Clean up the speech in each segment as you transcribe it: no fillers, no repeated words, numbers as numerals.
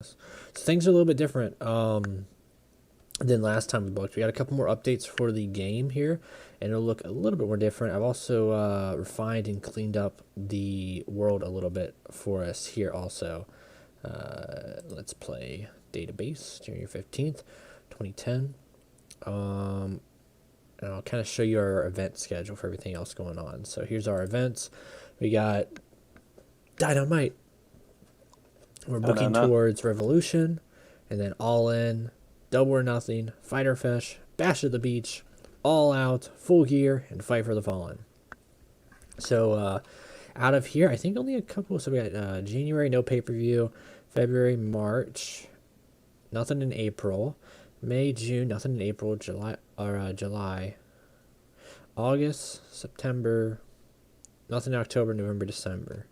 So things are a little bit different than last time we booked. We got a couple more updates for the game here, and it'll look a little bit more different. I've also refined and cleaned up the world a little bit for us here also. Let's play database, January 15th, 2010. And I'll kind of show you our event schedule for everything else going on. So here's our events. We got Dynamite. We're booking towards Revolution, and then All In, Double or Nothing, Fighter Fish, Bash at the Beach, All Out, Full Gear, and Fight for the Fallen. So out of here, I think only a couple. So we got January, no pay-per-view. February, March, nothing in April. May, June, nothing in April. July. August, September, nothing in October, November, December.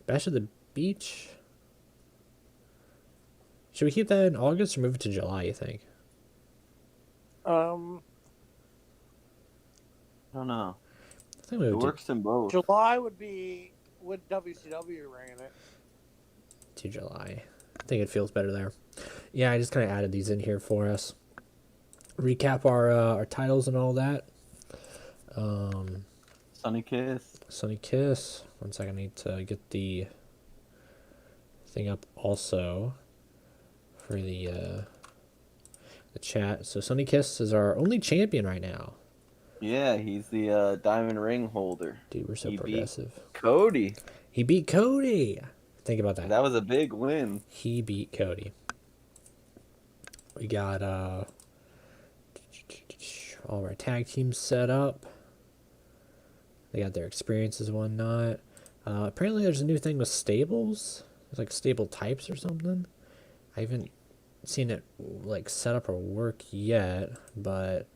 Bash at the Beach. Should we keep that in August or move it to July, you think? I don't know. I think it works in both. July would be when WCW ran it. To July. I think it feels better there. Yeah, I just kind of added these in here for us. Recap our titles and all that. Sunny Kiss. Sunny Kiss. 1 second, I need to get the thing up also for the chat. So Sunny Kiss is our only champion right now. Yeah, he's the diamond ring holder. Dude, we're so progressive. Cody. He beat Cody. Think about that. That was a big win. He beat Cody. We got all of our tag teams set up. They got their experiences and whatnot. Apparently there's a new thing with stables. There's like stable types or something. I haven't seen it like set up or work yet, but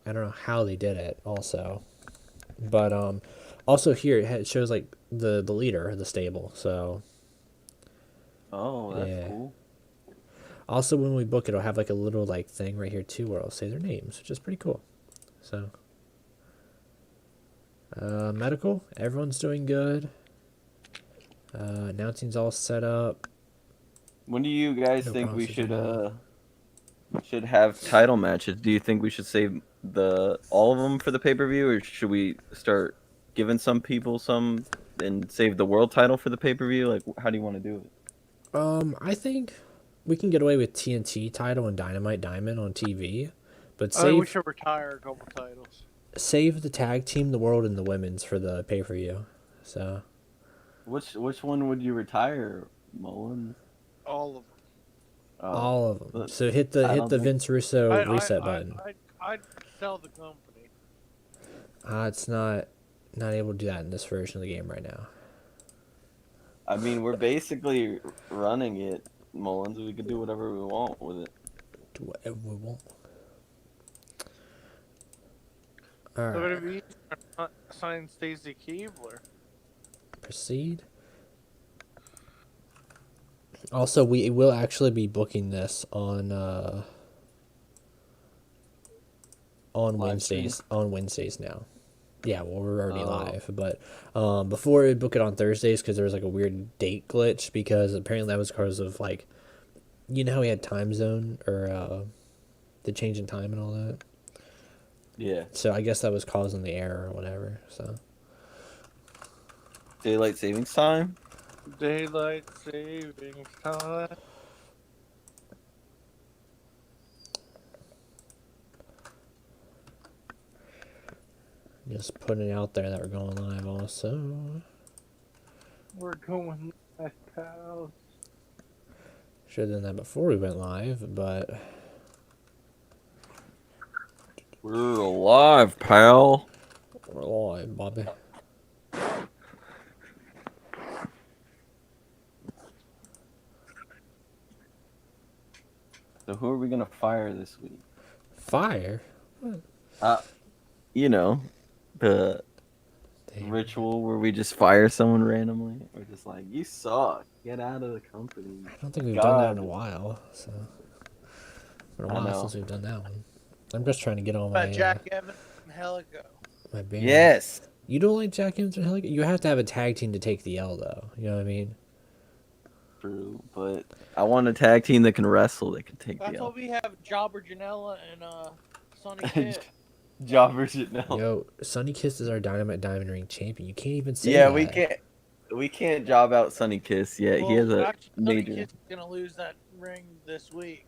I don't know how they did it also. But also here it shows like the leader of the stable, so oh, that's cool. Also when we book it, it'll have like a little like thing right here too where it'll say their names, which is pretty cool. So medical, everyone's doing good. Announcing's all set up. When do you guys think we should have title matches? Do you think we should save all of them for the pay-per-view, or should we start giving some people some and save the world title for the pay-per-view? Like, how do you want to do it? I think we can get away with TNT title and Dynamite Diamond on TV, but we should retire a couple titles. Save the tag team, the world, and the women's for the pay-per-view. So, which one would you retire, Mullen? All of them. All of them. So hit the Vince Russo reset button. I'd sell the company. It's not able to do that in this version of the game right now. I mean, we're basically running it, Mullins. We could do whatever we want with it. Do whatever we want. All right. So would it be sign Stacy Keebler? Proceed. Also, we will actually be booking this on Wednesdays. On Wednesdays now. Yeah, well, we're already live, but before we book it on Thursdays because there was like a weird date glitch because apparently that was because of like, you know how we had time zone or the change in time and all that. Yeah. So I guess that was causing the error or whatever. So. Daylight savings time. Daylight savings time. Just putting it out there that we're going live also. We're going live, pals. Should have done that before we went live, but... We're alive, pal. We're alive, Bobby. So who are we gonna fire this week? Fire? What? You know, the ritual where we just fire someone randomly. We're just like, you suck. Get out of the company. I don't think we've done that in a while. So, for a while since we've done that one. I'm just trying to get on my Jack Evans and Helico. My band. Yes. You don't like Jack Evans and Helico? You have to have a tag team to take the L, though. You know what I mean? True, but I want a tag team that can wrestle. That can take That's the why L. we have Jobber Janela and Sonny Kiss. Jobber Janelle. Yo, Sonny Kiss is our Dynamite Diamond Ring champion. You can't even say Yeah, that. we can't job out Sunny Kiss yet. He has Well, a actually, Sonny major. Kiss is gonna lose that ring this week.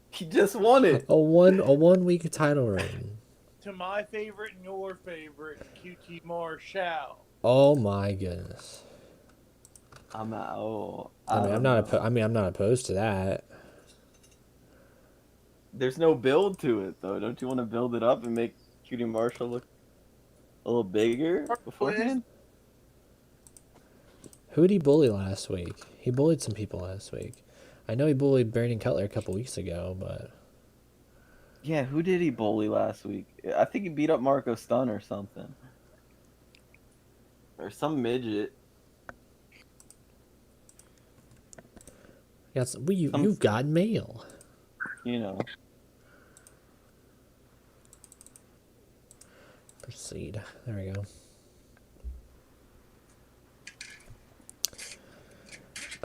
He just won it. A 1 week title reign. To my favorite and your favorite, QT Marshall. Oh my goodness. I'm out. Oh, I mean, don't know. I'm not opposed to that. There's no build to it though. Don't you want to build it up and make Cutie Marshall look a little bigger beforehand? Who did he bully last week? He bullied some people last week. I know he bullied Brandon Cutler a couple weeks ago, but Yeah, who did he bully last week? I think he beat up Marco Stun or something. Or some midget. yes, you've got mail. You know. Proceed. There we go.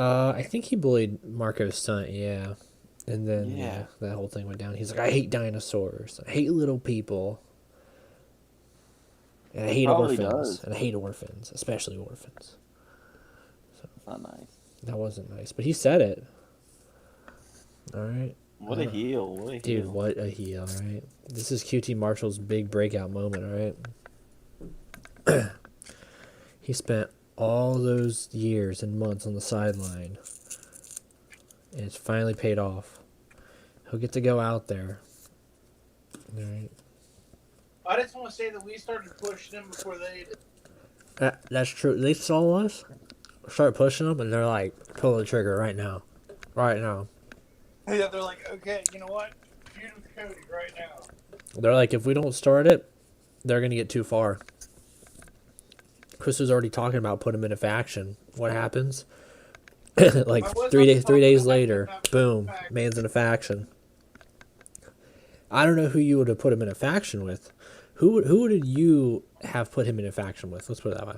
I think he bullied Marco's son, yeah. And then yeah, that whole thing went down. He's like, I hate dinosaurs. I hate little people. And I hate orphans. Does. And I hate orphans, especially orphans. So, that's not nice. That wasn't nice, but he said it. All right. What a heel. What a heel. Dude, what a heel, all right? This is QT Marshall's big breakout moment, all right? He spent all those years and months on the sideline, and it's finally paid off. He'll get to go out there. All right. I just want to say that we started pushing him before they did. That's true. They saw us start pushing them, and they're like, pull the trigger right now. Right now. Yeah, they're like, okay, you know what? Feud with Cody right now. They're like, if we don't start it, they're going to get too far. Chris was already talking about putting him in a faction. What happens? Like 3 days later, boom, man's in a faction. I don't know who you would have put him in a faction with. Who did you have put him in a faction with? Let's put it that way.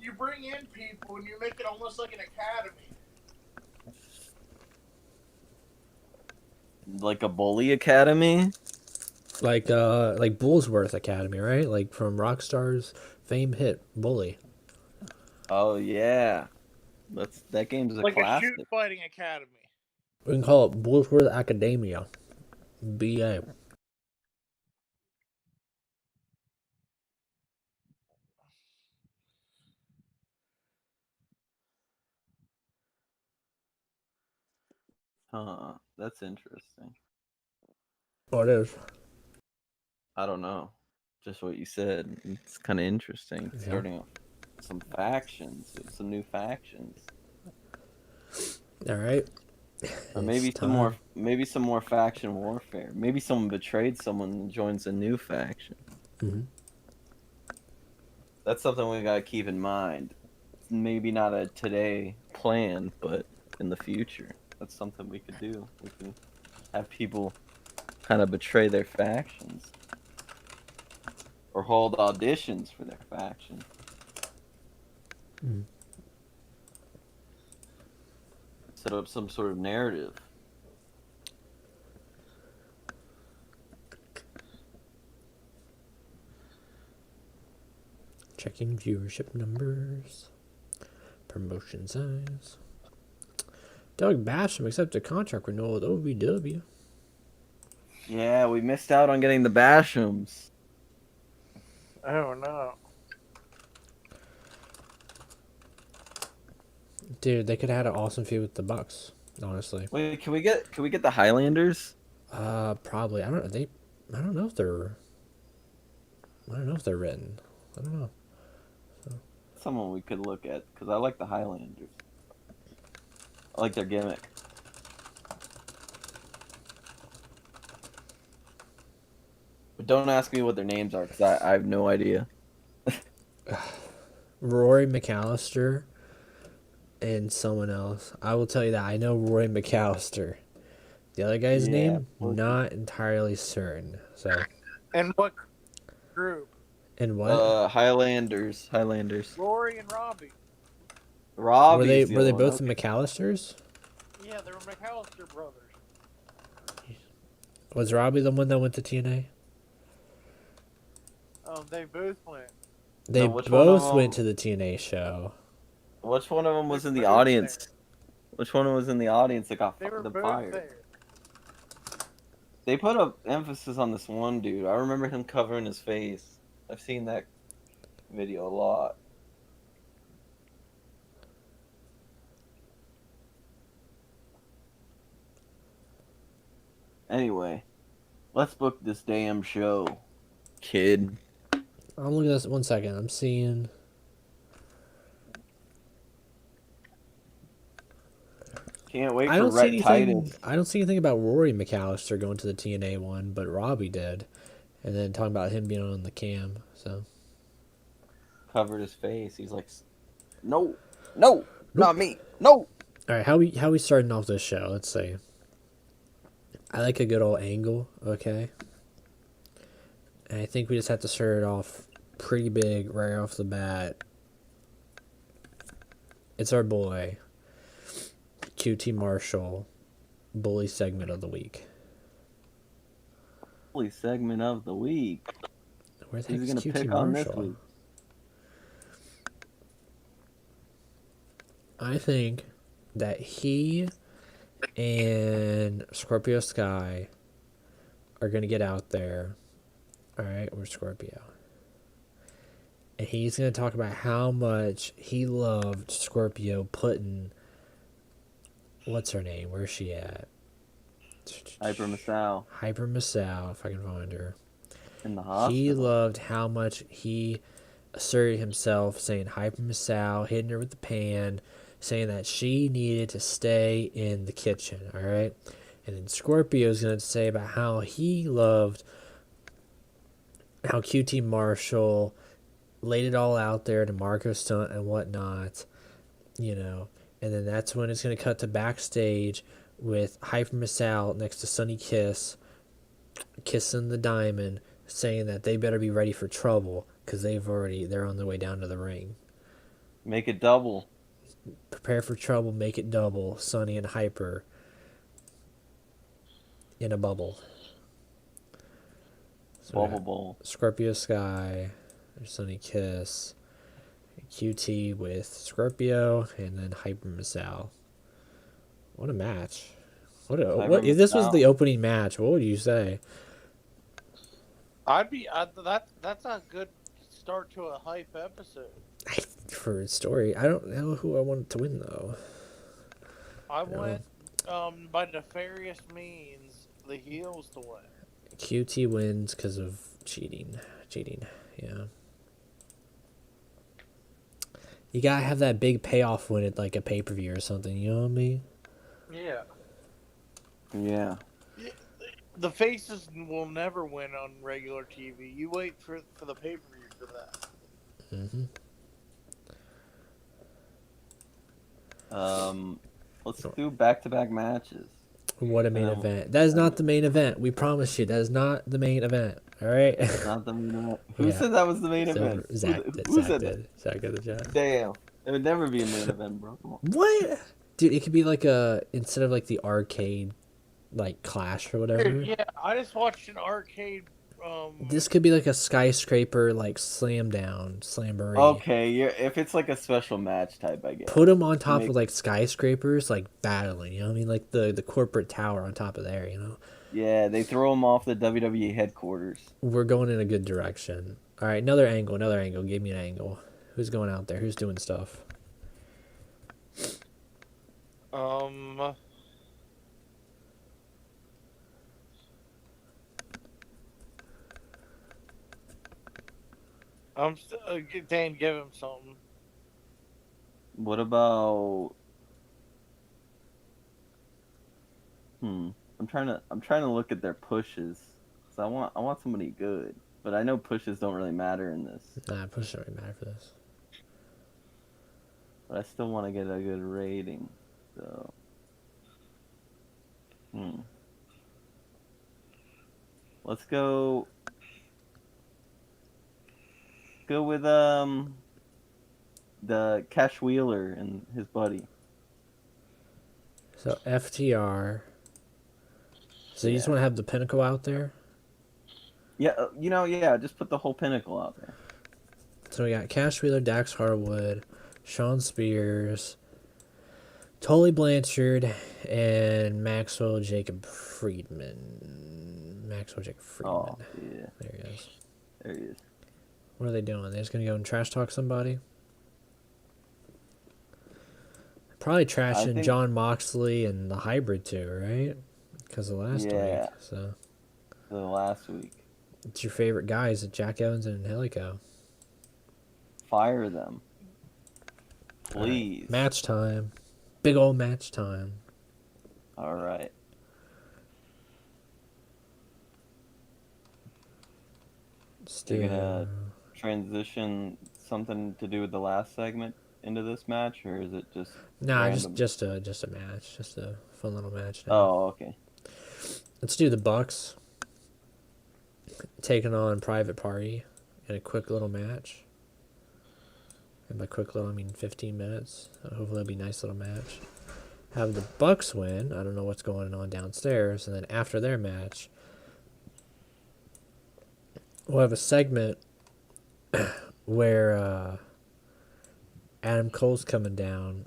You bring in people and you make it almost like an academy. Like a bully academy? Like Bullsworth Academy, right? Like from Rockstar's fame hit Bully. Oh yeah. That game's a like classic. a shoot fighting academy. We can call it Bullsworth Academia. BA. Huh. That's interesting. Oh, it is. I don't know. Just what you said. It's kind of interesting. Yeah. Starting off some factions, some new factions, All right. or maybe some more faction warfare. Maybe someone betrayed someone and joins a new faction. Mm-hmm. That's something we gotta keep in mind. Maybe not a today plan, but in the future, that's something we could do. We can have people kind of betray their factions. Or hold auditions for their faction. Mm. Set up some sort of narrative. Checking viewership numbers. Promotion size. Doug Basham accepted contract renewal with OVW. Yeah, we missed out on getting the Bashams. Oh no. Dude, they could have had an awesome feud with the Bucks, honestly. Wait, can we get the Highlanders? Probably. I don't know if they're written. I don't know. Someone we could look at, because I like the Highlanders. I like their gimmick. But don't ask me what their names are, because I have no idea. Rory McAllister and someone else. I will tell you that I know Roy McAllister. The other guy's name, not entirely certain. So. And what group? And what? Highlanders. Rory and Robbie. Robbie's the Were other they one. both Okay. the McAllisters? Yeah, they were McAllister brothers. Was Robbie the one that went to TNA? They both went. They No, which one of both went them? to the TNA show. Which one of them was They in were the both audience? there. Which one was in the audience that got They were them both fired? there. They put a emphasis on this one dude. I remember him covering his face. I've seen that video a lot. Anyway, let's book this damn show, kid. I'm looking at this 1 second. I'm seeing. Can't wait I for don't see Rhett anything. Titus. I don't see anything about Rory McAllister going to the TNA one, but Robbie did, and then talking about him being on the cam. So Covered his face. He's like, no, no, Nope. not me, no. all right, how we starting off this show? Let's see. I like a good old angle, okay. And I think we just have to start it off pretty big right off the bat. It's our boy, QT Marshall, bully segment of the week. Bully segment of the week. Where the Who's heck he is gonna QT pick on this Marshall? week? I think that he and Scorpio Sky are going to get out there. All right, we're Scorpio. And he's going to talk about how much he loved Scorpio putting. What's her name? Where's she at? Hyper Masao Hyper Masao, if I can find her. in the hospital. He loved how much he asserted himself, saying Hyper Masao, hitting her with the pan, saying that she needed to stay in the kitchen, all right? And then Scorpio's going to say about how he loved how QT Marshall laid it all out there to Marco Stunt and whatnot, you know. And then that's when it's going to cut to backstage with Hyper Masao next to Sunny Kiss, kissing the diamond, saying that they better be ready for trouble because they're on their way down to the ring. Make it double. Prepare for trouble, make it double. Sunny and Hyper in a bubble. So Bubble bowl. Scorpio Sky, Sunny Kiss, QT with Scorpio, and then Hyper Masao. What a match! What if this was the opening match? What would you say? That's a good start to a hype episode. For a story, I don't know who I want to win though. I went by nefarious means the heels to win. QT wins because of cheating, yeah. You gotta have that big payoff win at like a pay-per-view or something, you know what I mean? Yeah. Yeah. The faces will never win on regular TV. You wait for the pay-per-view for that. Mm-hmm. Let's do back-to-back matches. What a main event. That is not the main event. We promise you, that is not the main event. All right? Not the main event. Who said that was the main event? Zach Who did. said that? Zach did the job. Damn. It would never be a main event, bro. Come on. What? Dude, it could be like instead of like the arcade, like Clash or whatever. Yeah, I just watched an arcade. This could be like a skyscraper, like slamboree. Okay, if it's like a special match type, I guess. Put them on top of like skyscrapers, like battling. You know what I mean? Like the corporate tower on top of there. You know. Yeah, they throw them off the WWE headquarters. We're going in a good direction. All right, another angle. Give me an angle. Who's going out there? Who's doing stuff? Dan, give him something. What about? I'm trying to look at their pushes. So I want somebody good, but I know pushes don't really matter in this. Nah, push don't really matter for this. But I still want to get a good rating. So. Let's go. go with the Cash Wheeler and his buddy. So FTR. So you just want to have the Pinnacle out there? Yeah, yeah, just put the whole Pinnacle out there. So we got Cash Wheeler, Dax Harwood, Sean Spears, Tully Blanchard, and Maxwell Jacob Friedman. Oh, yeah. There he is. There he is. What are they doing? They're just going to go and trash talk somebody? Probably trashing John Moxley and the Hybrid too, right? Because of last week. So. The last week. It's your favorite guys, Jack Evans and Angelico. Fire them. Please. Right. Match time. Big old match time. All right. You're going to transition something to do with the last segment into this match, or is it just random? just a match. Just a fun little match now. Oh, okay. Let's do the Bucks taking on Private Party in a quick little match. And by quick little, I mean 15 minutes. Hopefully it'll be a nice little match. Have the Bucks win. I don't know what's going on downstairs. And then after their match, we'll have a segment where Adam Cole's coming down.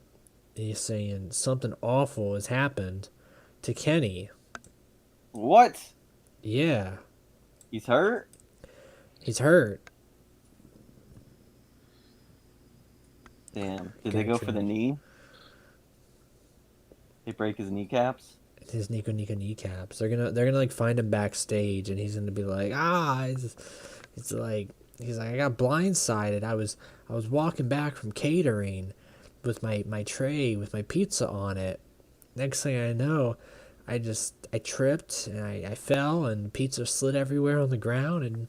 And he's saying something awful has happened to Kenny. What? Yeah. He's hurt? He's hurt. Damn. Did they go for the knee? They break his kneecaps? His kneecaps. They're gonna like find him backstage, and he's gonna be like, it's like he's like, I got blindsided. I was walking back from catering with my tray with my pizza on it. Next thing I know, I tripped and I fell, and pizza slid everywhere on the ground, and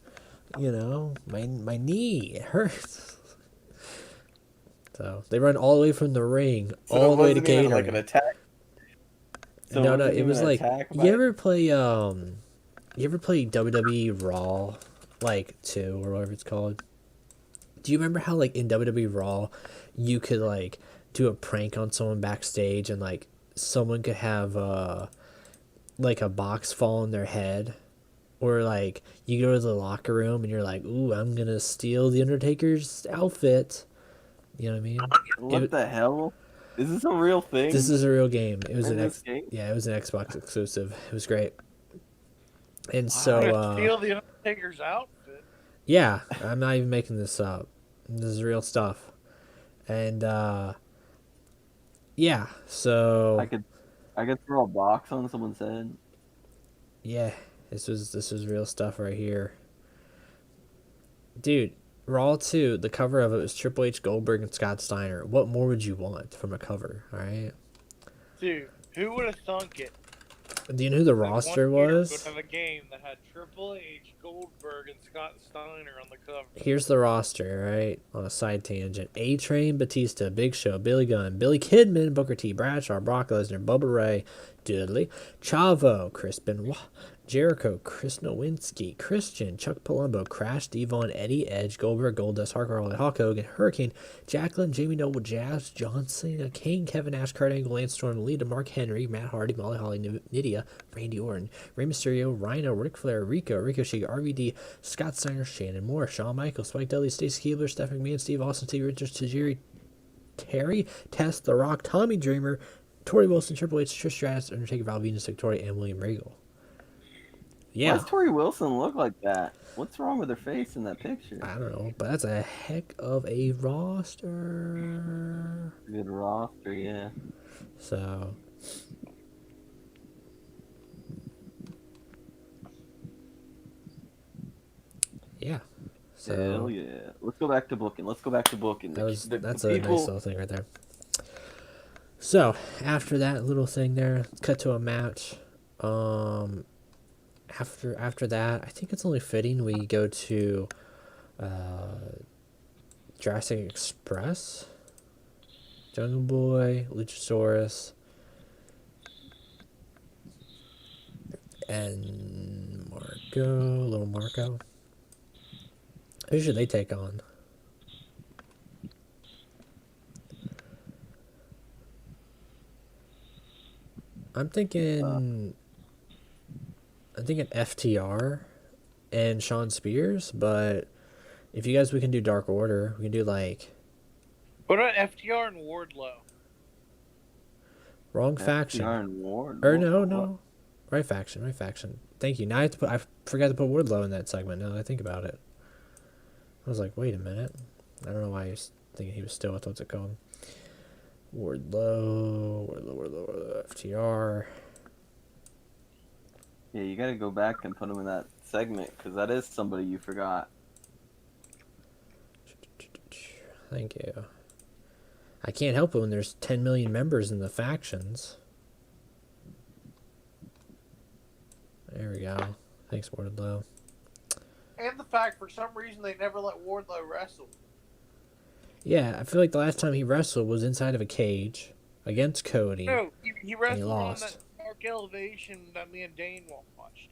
my knee, it hurts. So they run all the way from the ring all the way to catering. Like an attack. So no, it was like you ever play WWE Raw, like 2 or whatever it's called? Do you remember how like in WWE Raw you could like do a prank on someone backstage, and like someone could have like a box fall on their head, or like you go to the locker room and you're like, ooh, I'm gonna steal the Undertaker's outfit. You know what I mean? What the hell? Is this a real thing? This is a real game. It was it was an Xbox exclusive. It was great. And steal the Undertaker's outfit. Yeah, I'm not even making this up. This is real stuff. And yeah, so I could throw a box on someone's head. Yeah, this was real stuff right here. Dude, Raw 2, the cover of it was Triple H, Goldberg, and Scott Steiner. What more would you want from a cover, alright? Dude, who would have thunk it? Do you know who the roster was? Would have a game that had Triple H, Goldberg, and Scott Steiner on the cover. Here's the roster, right? On a side tangent. A-Train, Batista, Big Show, Billy Gunn, Billy Kidman, Booker T, Bradshaw, Brock Lesnar, Bubba Ray, Dudley, Chavo, Chris Benoit, Jericho, Chris Nowinski, Christian, Chuck Palumbo, Crash, Devon, Eddie, Edge, Goldberg, Goldust, Harker, Holly, Hulk Hogan, Hurricane, Jacqueline, Jamie Noble, Jazz, John Cena, Kane, Kevin Nash, Kurt Angle, Lance Storm, Lita, Mark Henry, Matt Hardy, Molly Holly, Nydia, Randy Orton, Rey Mysterio, Rhino, Ric Flair, Rico, Ricochet, RVD, Scott Steiner, Shannon Moore, Shawn Michaels, Spike Dudley, Stacey Keebler, Stephanie McMahon, Steve Austin, Steve Richards, Tajiri, Terry, Tess, The Rock, Tommy Dreamer, Tori Wilson, Triple H, Trish Stratus, Undertaker, Val Venis, Victoria, and William Regal. Yeah. Why does Tori Wilson look like that? What's wrong with her face in that picture? I don't know, but that's a heck of a roster. Good roster, yeah. So. Yeah. So. Hell yeah. Let's go back to booking. That's a nice little thing right there. So, after that little thing there, let's cut to a match. After that, I think it's only fitting we go to Jurassic Express, Jungle Boy, Luchasaurus, and Marco. Who should they take on? I'm thinking. I'm thinking FTR and Sean Spears, but if you guys we can do Dark Order, we can do like What about FTR and Wardlow? wrong faction. FTR and Ward. Or no. Right faction, right faction. Thank you. Now I forgot to put Wardlow in that segment now that I think about it. I was like, wait a minute. I don't know why I was thinking he was still with what's it called. Wardlow, FTR. Yeah, you gotta go back and put him in that segment because that is somebody you forgot. Thank you. I can't help it when there's 10 million members in the factions. There we go. Thanks, Wardlow. And the fact, for some reason, they never let Wardlow wrestle. Yeah, I feel like the last time he wrestled was inside of a cage against Cody. No, he wrestled on lost. that Dark Elevation that me and Dane watched.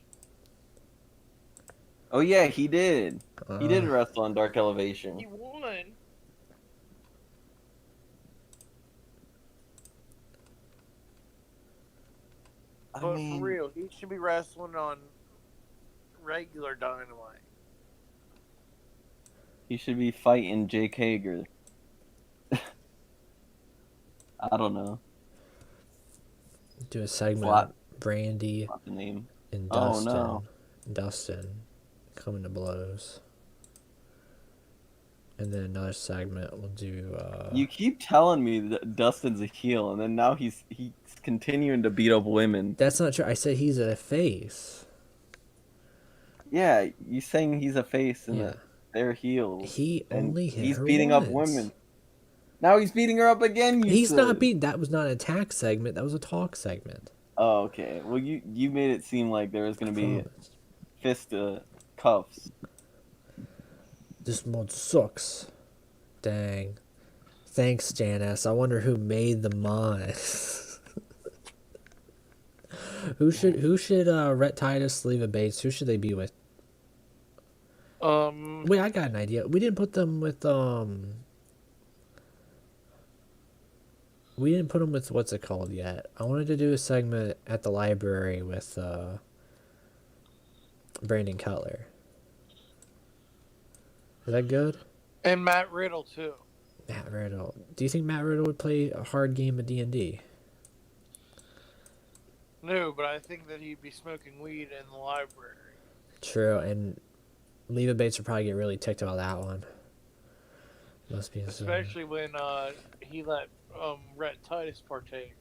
Oh yeah, he did. He did wrestle on Dark Elevation. He won. But for real, he should be wrestling on regular Dynamite. He should be fighting Jake Hager. I don't know. Do a segment. Slap. Brandy Not the name. and Oh, Dustin. no. Dustin coming to blows. And then another segment we'll do. You keep telling me that Dustin's a heel, and then now he's continuing to beat up women. That's not true. I said he's a face. Yeah, you saying he's a face and Yeah. that they're heels. He and only hit he's her beating once. up women. Now he's beating her up again. He's not beating. That was not an attack segment. That was a talk segment. Oh, okay. Well, you made it seem like there was gonna be fist cuffs. This mod sucks. Dang. Thanks, Janice. I wonder who made the mod. who should Rhett Titus, Leva Bates? Who should they be with? Wait, I got an idea. We didn't put them with We didn't put them with what's it called yet. I wanted to do a segment at the library with Brandon Cutler. Is that good? And Matt Riddle, too. Matt Riddle. Do you think Matt Riddle would play a hard game of D&D? No, but I think that he'd be smoking weed in the library. True, and Leva Bates would probably get really ticked about that one. Must be especially when he let Rhett Titus partake.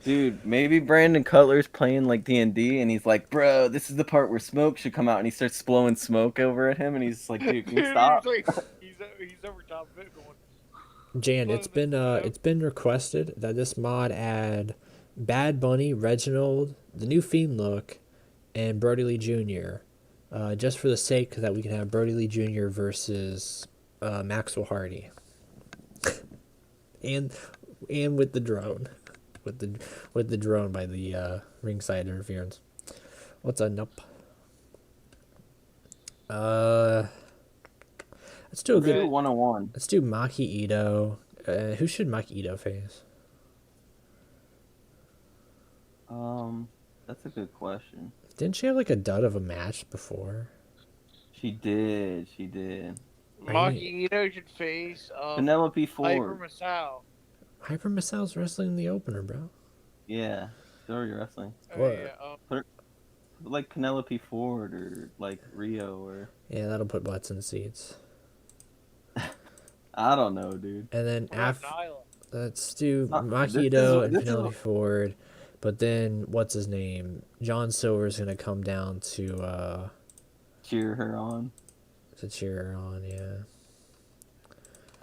Dude, maybe Brandon Cutler's playing like D&D, and he's like, "Bro, this is the part where smoke should come out," and he starts blowing smoke over at him, and he's like, "Dude, can you stop?" he's over top of it going. Jan, it's been requested that this mod add Bad Bunny, Reginald, the new Fiend look, and Brody Lee Jr. Just for the sake that we can have Brody Lee Jr. versus Maxwell Hardy, and with the drone, with the drone by the ringside interference. What's a nope? Let's do a good 101. Let's do Maki Ito. Who should Maki Ito face? That's a good question. Didn't she have like a dud of a match before? She did. Maki Ito should face Penelope Hyper Ford. Masao. Hyper Masal's wrestling in the opener, bro. Yeah, she's already wrestling. Oh, yeah, Put like Penelope Ford or like Rio or. Yeah, that'll put butts in seats. I don't know, dude. And then Nyla. let's do this Maki Ito is- and this is- Penelope Ford. But then what's his name? John Silver's gonna come down to Cheer her on. cheer her on. Yeah.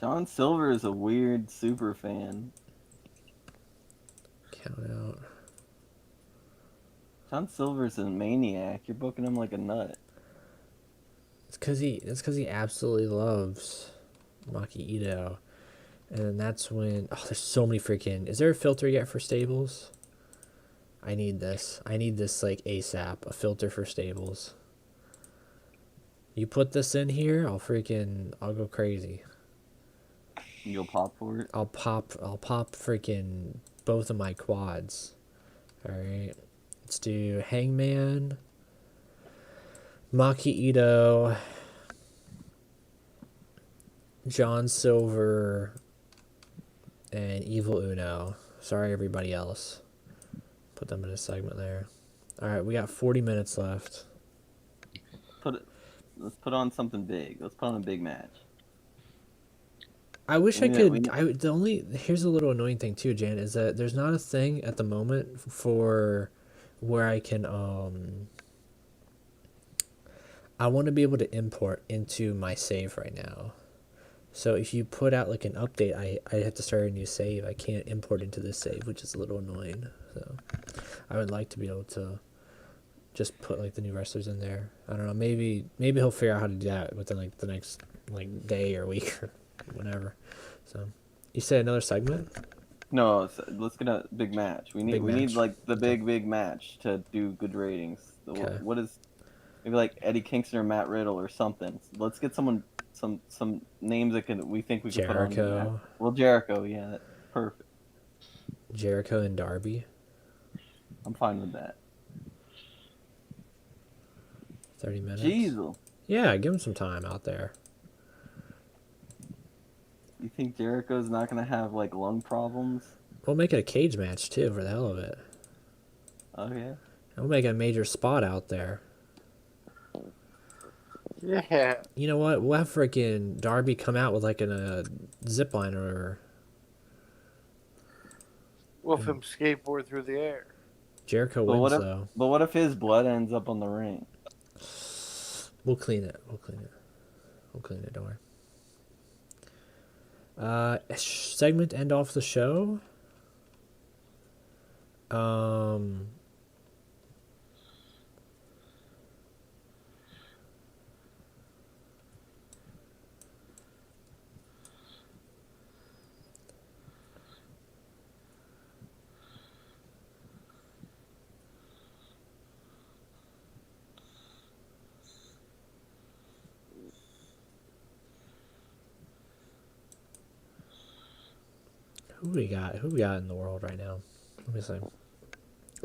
John Silver is a weird super fan. Count out. John Silver's a maniac. You're booking him like a nut. It's cause he absolutely loves Maki Ito. And then that's when there's so many freaking. Is there a filter yet for stables? I need this like ASAP. A filter for stables. You put this in here, I'll go crazy. You'll pop for it. I'll pop freaking both of my quads All right. Let's do Hangman, Maki Ito, John Silver, and Evil Uno. Sorry, everybody else. Put them in a segment there. All right, we got 40 minutes left. Let's put on something big. Let's put on a big match. I wish I could. Here's a little annoying thing too, Jan, is that there's not a thing at the moment for where I can I want to be able to import into my save right now. So if you put out like an update, I have to start a new save. I can't import into this save, which is a little annoying. So I would like to be able to just put like the new wrestlers in there. I don't know. Maybe he'll figure out how to do that within like the next like day or week or whatever. So you said another segment? No, let's get a big match. We need like the Okay. big match to do good ratings. Okay. What is maybe like Eddie Kingston or Matt Riddle or something. Let's get someone some names that we think we can put on the match. Jericho. Well, Jericho, yeah, that's perfect. Jericho and Darby. I'm fine with that. 30 minutes. Jeez. Yeah, give him some time out there. You think Jericho's not gonna have like lung problems? We'll make it a cage match too, for the hell of it. Oh yeah. We'll make a major spot out there. Yeah. You know what? We'll have freaking Darby come out with like a zip line or Wolf him skateboard through the air. Jericho wins though. But what if his blood ends up on the ring? We'll clean it. We'll clean it. Don't worry. Segment end off the show. Who we got? Who we got in the world right now? Let me see.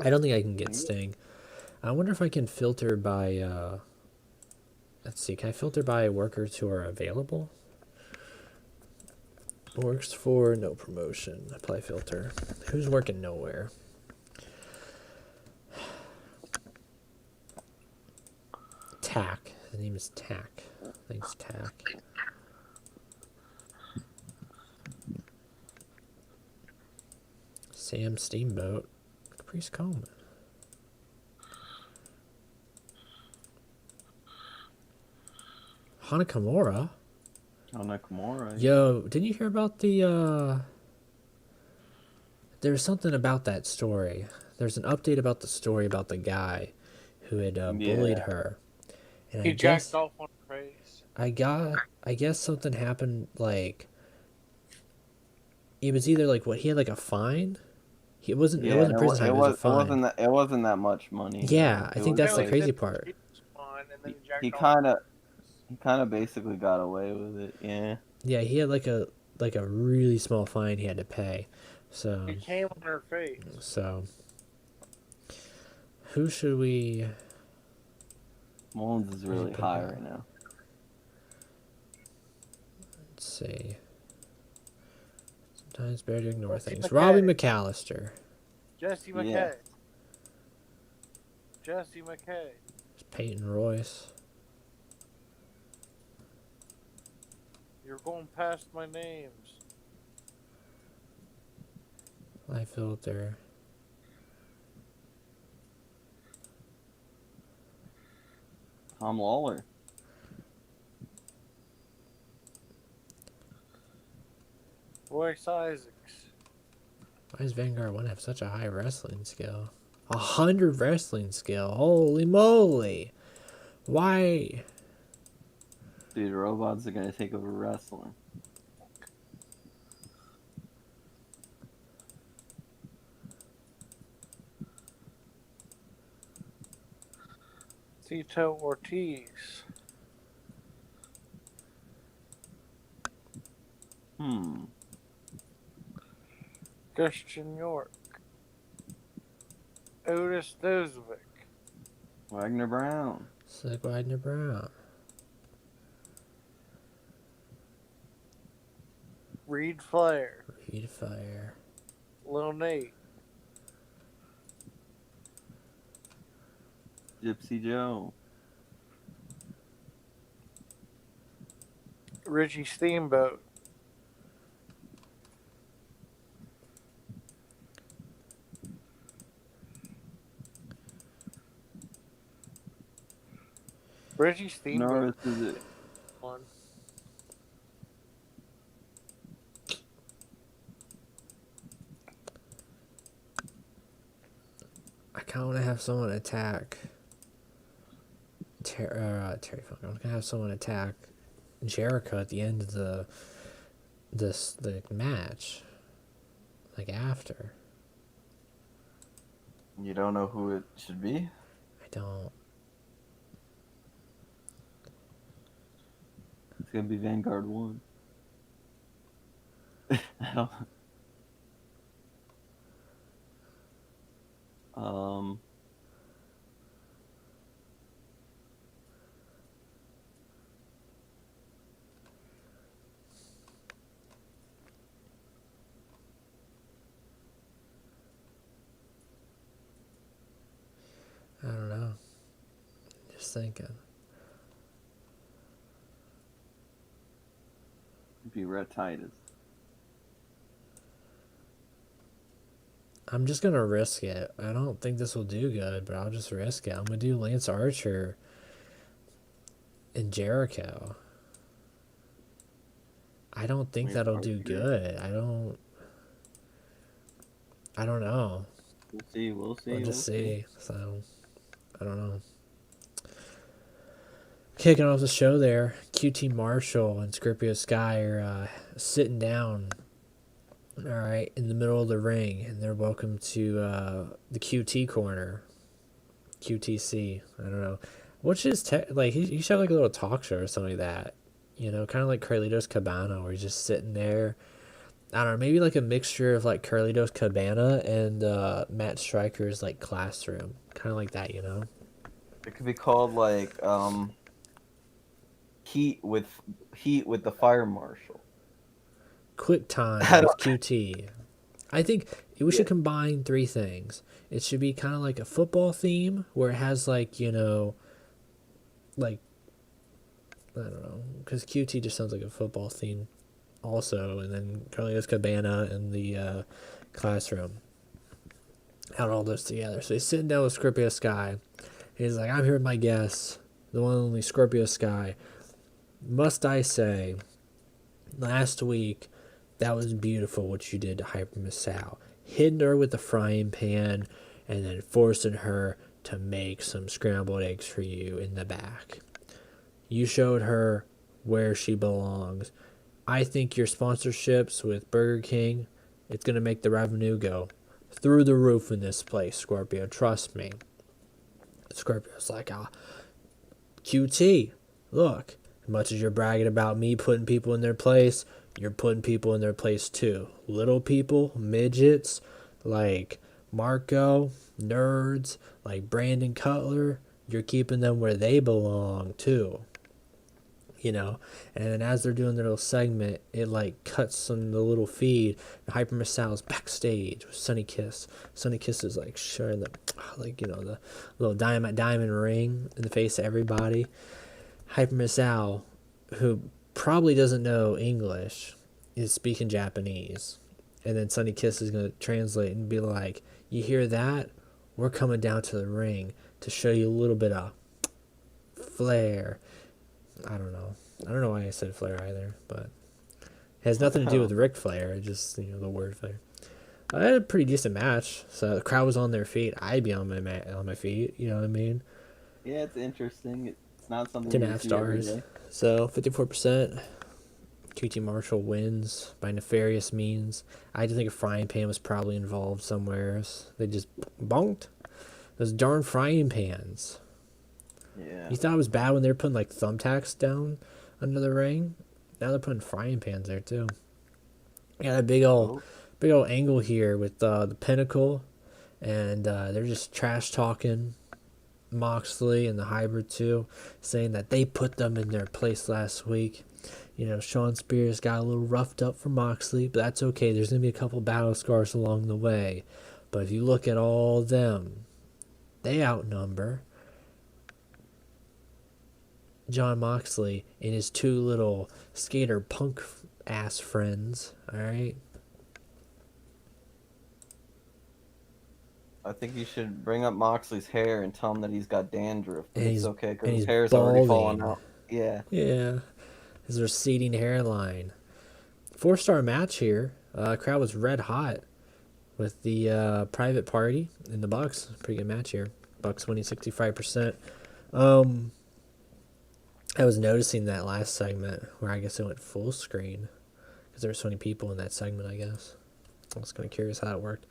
I don't think I can get Sting. I wonder if I can filter by. Let's see. Can I filter by workers who are available? Works for no promotion. Apply filter. Who's working nowhere? Tack. His name is Tack. Thanks, Tack. Sam Steamboat. Caprice Coleman. Hanakamura. Nakamura. Yo, didn't you hear about the there's something about that story. There's an update about the story about the guy who had bullied her. And He jacked off on her face. I guess something happened, like it was either like he had like a fine. It wasn't prison time, it was a fine. It wasn't that much money. Yeah, I think that's the crazy part. He kind of basically got away with it. Yeah. Yeah, he had like a really small fine he had to pay. So it came on her face. So who should we? Mullins is really high right now. Let's see. Sometimes it's better to ignore things. Robbie McAllister. Jesse McKay. Yeah. Jesse McKay. Peyton Royce. You're going past my names. Live filter. Tom Lawler. Royce Isaacs. Why does Vanguard 1 have such a high wrestling skill? 100 wrestling skill. Holy moly. Why? Dude, robots are going to take over wrestling. Tito Ortiz. Christian York. Otis Dozovic. Wagner Brown. Sick Wagner Brown. Reed Flair. Reed Fire. Lil Nate. Gypsy Joe. Richie Steamboat. Richie Steamboat. Norris is it? One. I kind of want to have someone attack Terry Funk. I was gonna have someone attack Jericho at the end of the match, like after. You don't know who it should be? I don't. It's gonna be Vanguard 1. I don't. I don't know. Just thinking. It'd be Red Titus. I'm just gonna risk it. I don't think this will do good, but I'll just risk it. I'm gonna do Lance Archer and Jericho. I don't think that'll do good. I don't know. We'll see. We'll see. We'll just see. So, I don't know. Kicking off the show there, QT Marshall and Scorpio Sky are sitting down, all right, in the middle of the ring, and they're welcome to the QT corner, QTC. I don't know. What's his like? He should have like a little talk show or something like that, you know, kind of like Carlitos Cabana, where he's just sitting there. I don't know, maybe like a mixture of like Carlitos Cabana and Matt Stryker's like classroom, kind of like that, you know. It could be called like Heat with the Fire Marshal. Quick time with QT. I think we should combine three things. It should be kind of like a football theme where it has like, you know, like, I don't know, because QT just sounds like a football theme also, and then Carlitos Cabana in the classroom. Add all those together. So he's sitting down with Scorpio Sky. He's like, I'm here with my guest, the one and only Scorpio Sky. Must I say, last week, that was beautiful what you did to Hyper Miss Sal. Hitting her with the frying pan and then forcing her to make some scrambled eggs for you in the back. You showed her where she belongs. I think your sponsorships with Burger King, it's going to make the revenue go through the roof in this place, Scorpio. Trust me. Scorpio's like, QT, look, as much as you're bragging about me putting people in their place, you're putting people in their place too. Little people, midgets, like Marco, nerds, like Brandon Cutler, you're keeping them where they belong too. You know, and then as they're doing their little segment, it like cuts on the little feed. And Hyper Miss Sal's backstage with Sunny Kiss. Sunny Kiss is like sharing the, like, you know, the little diamond ring in the face of everybody. Hyper Miss Sal, who probably doesn't know English, is speaking Japanese. And then Sunny Kiss is going to translate and be like, you hear that? We're coming down to the ring to show you a little bit of flair. I don't know. I don't know why I said Flair either, but it has nothing to do with Ric Flair. Just, you know, the word Flair. I had a pretty decent match, so the crowd was on their feet. I'd be on my feet. You know what I mean? Yeah, it's interesting. It's not something. 10.5 stars. So 54%. QT Marshall wins by nefarious means. I do think a frying pan was probably involved somewhere. They just bonked those darn frying pans. Yeah. You thought it was bad when they were putting like thumbtacks down under the ring? Now they're putting frying pans there too. Got a big old angle here with the Pinnacle and they're just trash talking Moxley and the Hybrid too, saying that they put them in their place last week. You know, Shawn Spears got a little roughed up for Moxley, but that's okay. There's going to be a couple battle scars along the way. But if you look at all of them, they outnumber John Moxley and his two little skater punk ass friends, alright? I think you should bring up Moxley's hair and tell him that he's got dandruff. But And it's okay because his he's hair's balding. already falling out. Yeah. Yeah. His receding hairline. 4-star match here. Crowd was red hot with the private party and the Bucks. Pretty good match here. Bucks winning 65%. I was noticing that last segment where I guess it went full screen because there were so many people in that segment, I guess. I was kind of curious how it worked.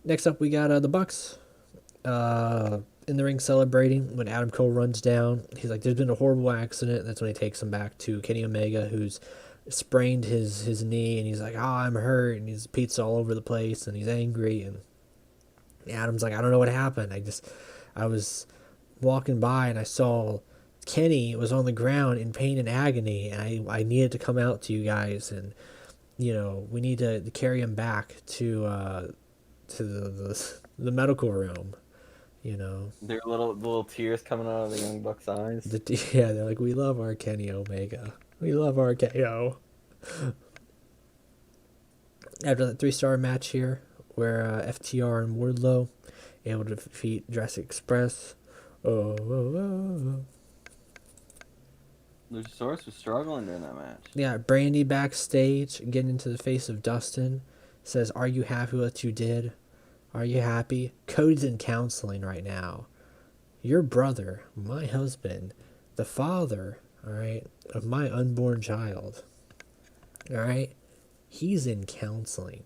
Next up, we got the Bucks in the ring celebrating when Adam Cole runs down. He's like, there's been a horrible accident. That's when he takes him back to Kenny Omega, who's sprained his knee, and he's like, I'm hurt, and he's pizza all over the place, and he's angry, and Adam's like, I don't know what happened. I was walking by, and I saw Kenny was on the ground in pain and agony, and I needed to come out to you guys, and, you know, we need to carry him back to the medical room, you know. There are little tears coming out of the Young Bucks' eyes. Yeah, they're like, we love our Kenny Omega. We love our KO. After that 3-star match here, where FTR and Wardlow able to defeat Jurassic Express. Luchasaurus was struggling during that match. Yeah, Brandy backstage, getting into the face of Dustin. Says, are you happy with what you did? Are you happy? Cody's in counseling right now. Your brother, my husband, the father, all right, of my unborn child, all right, he's in counseling.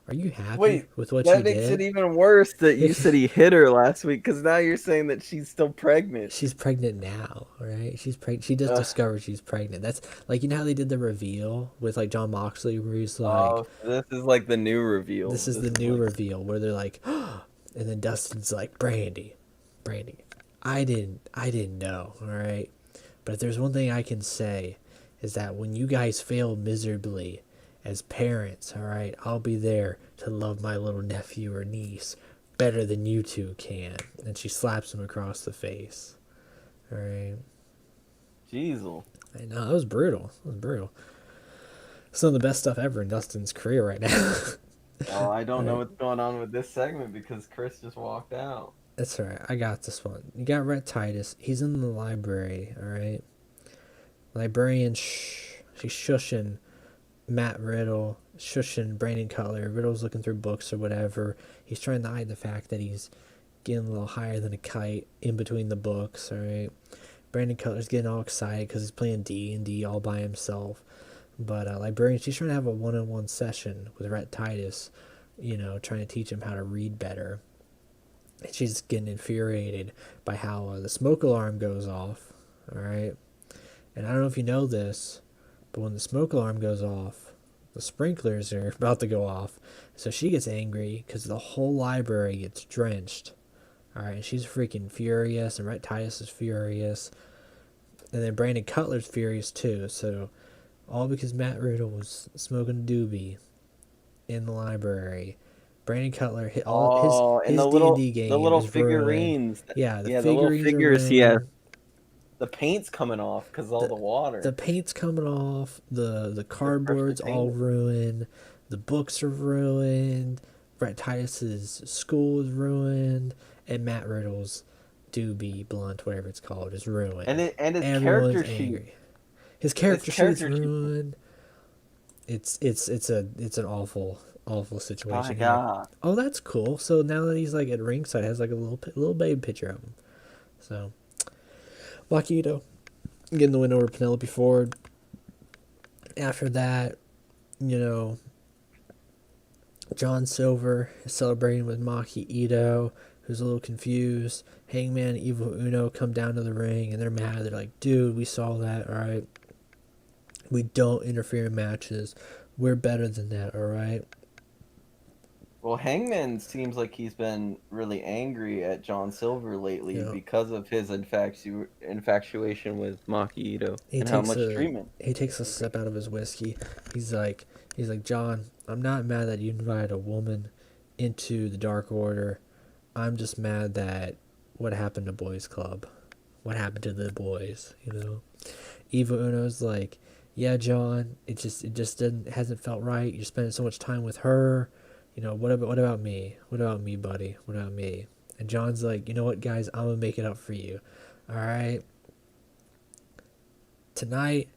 Are you happy with what you did? That makes it even worse that you said he hit her last week, because now you're saying that she's still pregnant. She's pregnant now, right? She's pregnant. She just discovered she's pregnant. That's like, you know how they did the reveal with like John Moxley, where he's like, this is like the new reveal. This is the new reveal where they're like, and then Dustin's like, Brandy, I didn't know, all right? But if there's one thing I can say, is that when you guys fail miserably as parents, all right, I'll be there to love my little nephew or niece better than you two can. And she slaps him across the face. All right. Jeez. I know, that was brutal. Some of the best stuff ever in Dustin's career right now. Oh, I don't know what's going on with this segment because Chris just walked out. That's all right. I got this one. You got Rhett Titus. He's in the library, all right? Librarian, she's shushing Matt Riddle, shushing Brandon Cutler. Riddle's looking through books or whatever. He's trying to hide the fact that he's getting a little higher than a kite in between the books, all right? Brandon Cutler's getting all excited because he's playing D&D all by himself. But Librarian, she's trying to have a one-on-one session with Rhett Titus, you know, trying to teach him how to read better. And she's getting infuriated by how the smoke alarm goes off, all right? And I don't know if you know this, but when the smoke alarm goes off, the sprinklers are about to go off. So she gets angry because the whole library gets drenched. All right, and she's freaking furious, and Rhett Titus is furious. And then Brandon Cutler's furious too. So all because Matt Riddle was smoking a doobie in the library. Brandon Cutler hit all his D&D game. The little is figurines. Ruined. Yeah, the little figures. Yeah, the paint's coming off because all the water. The paint's coming off. The cardboard's all ruined. The books are ruined. Rhett Titus's school is ruined, and Matt Riddle's doobie blunt, whatever it's called, is ruined. And his Everyone's character angry. sheet. His character sheet's ruined. It's an awful situation. Oh my god. Oh, that's cool. So now that he's like at ringside, has like a little baby picture of him. So Blackito getting the win over Penelope Ford. After that, you know, John Silver is celebrating with Maki Ito, who's a little confused. Hangman and Evil Uno come down to the ring, and they're mad. They're like, dude, we saw that, all right? We don't interfere in matches. We're better than that, all right? Well, Hangman seems like he's been really angry at John Silver lately You know, because of his infatuation with Maki Ito he and how takes much a treatment. he takes a sip out of his whiskey. He's like John, I'm not mad that you invited a woman into the Dark Order. I'm just mad that what happened to Boys Club, what happened to the boys. Eva Uno's like, yeah, John, it just didn't hasn't felt right. You're spending so much time with her. What about me? What about me, buddy? What about me? And John's like, you know what, guys, I'm gonna make it up for you. All right, tonight,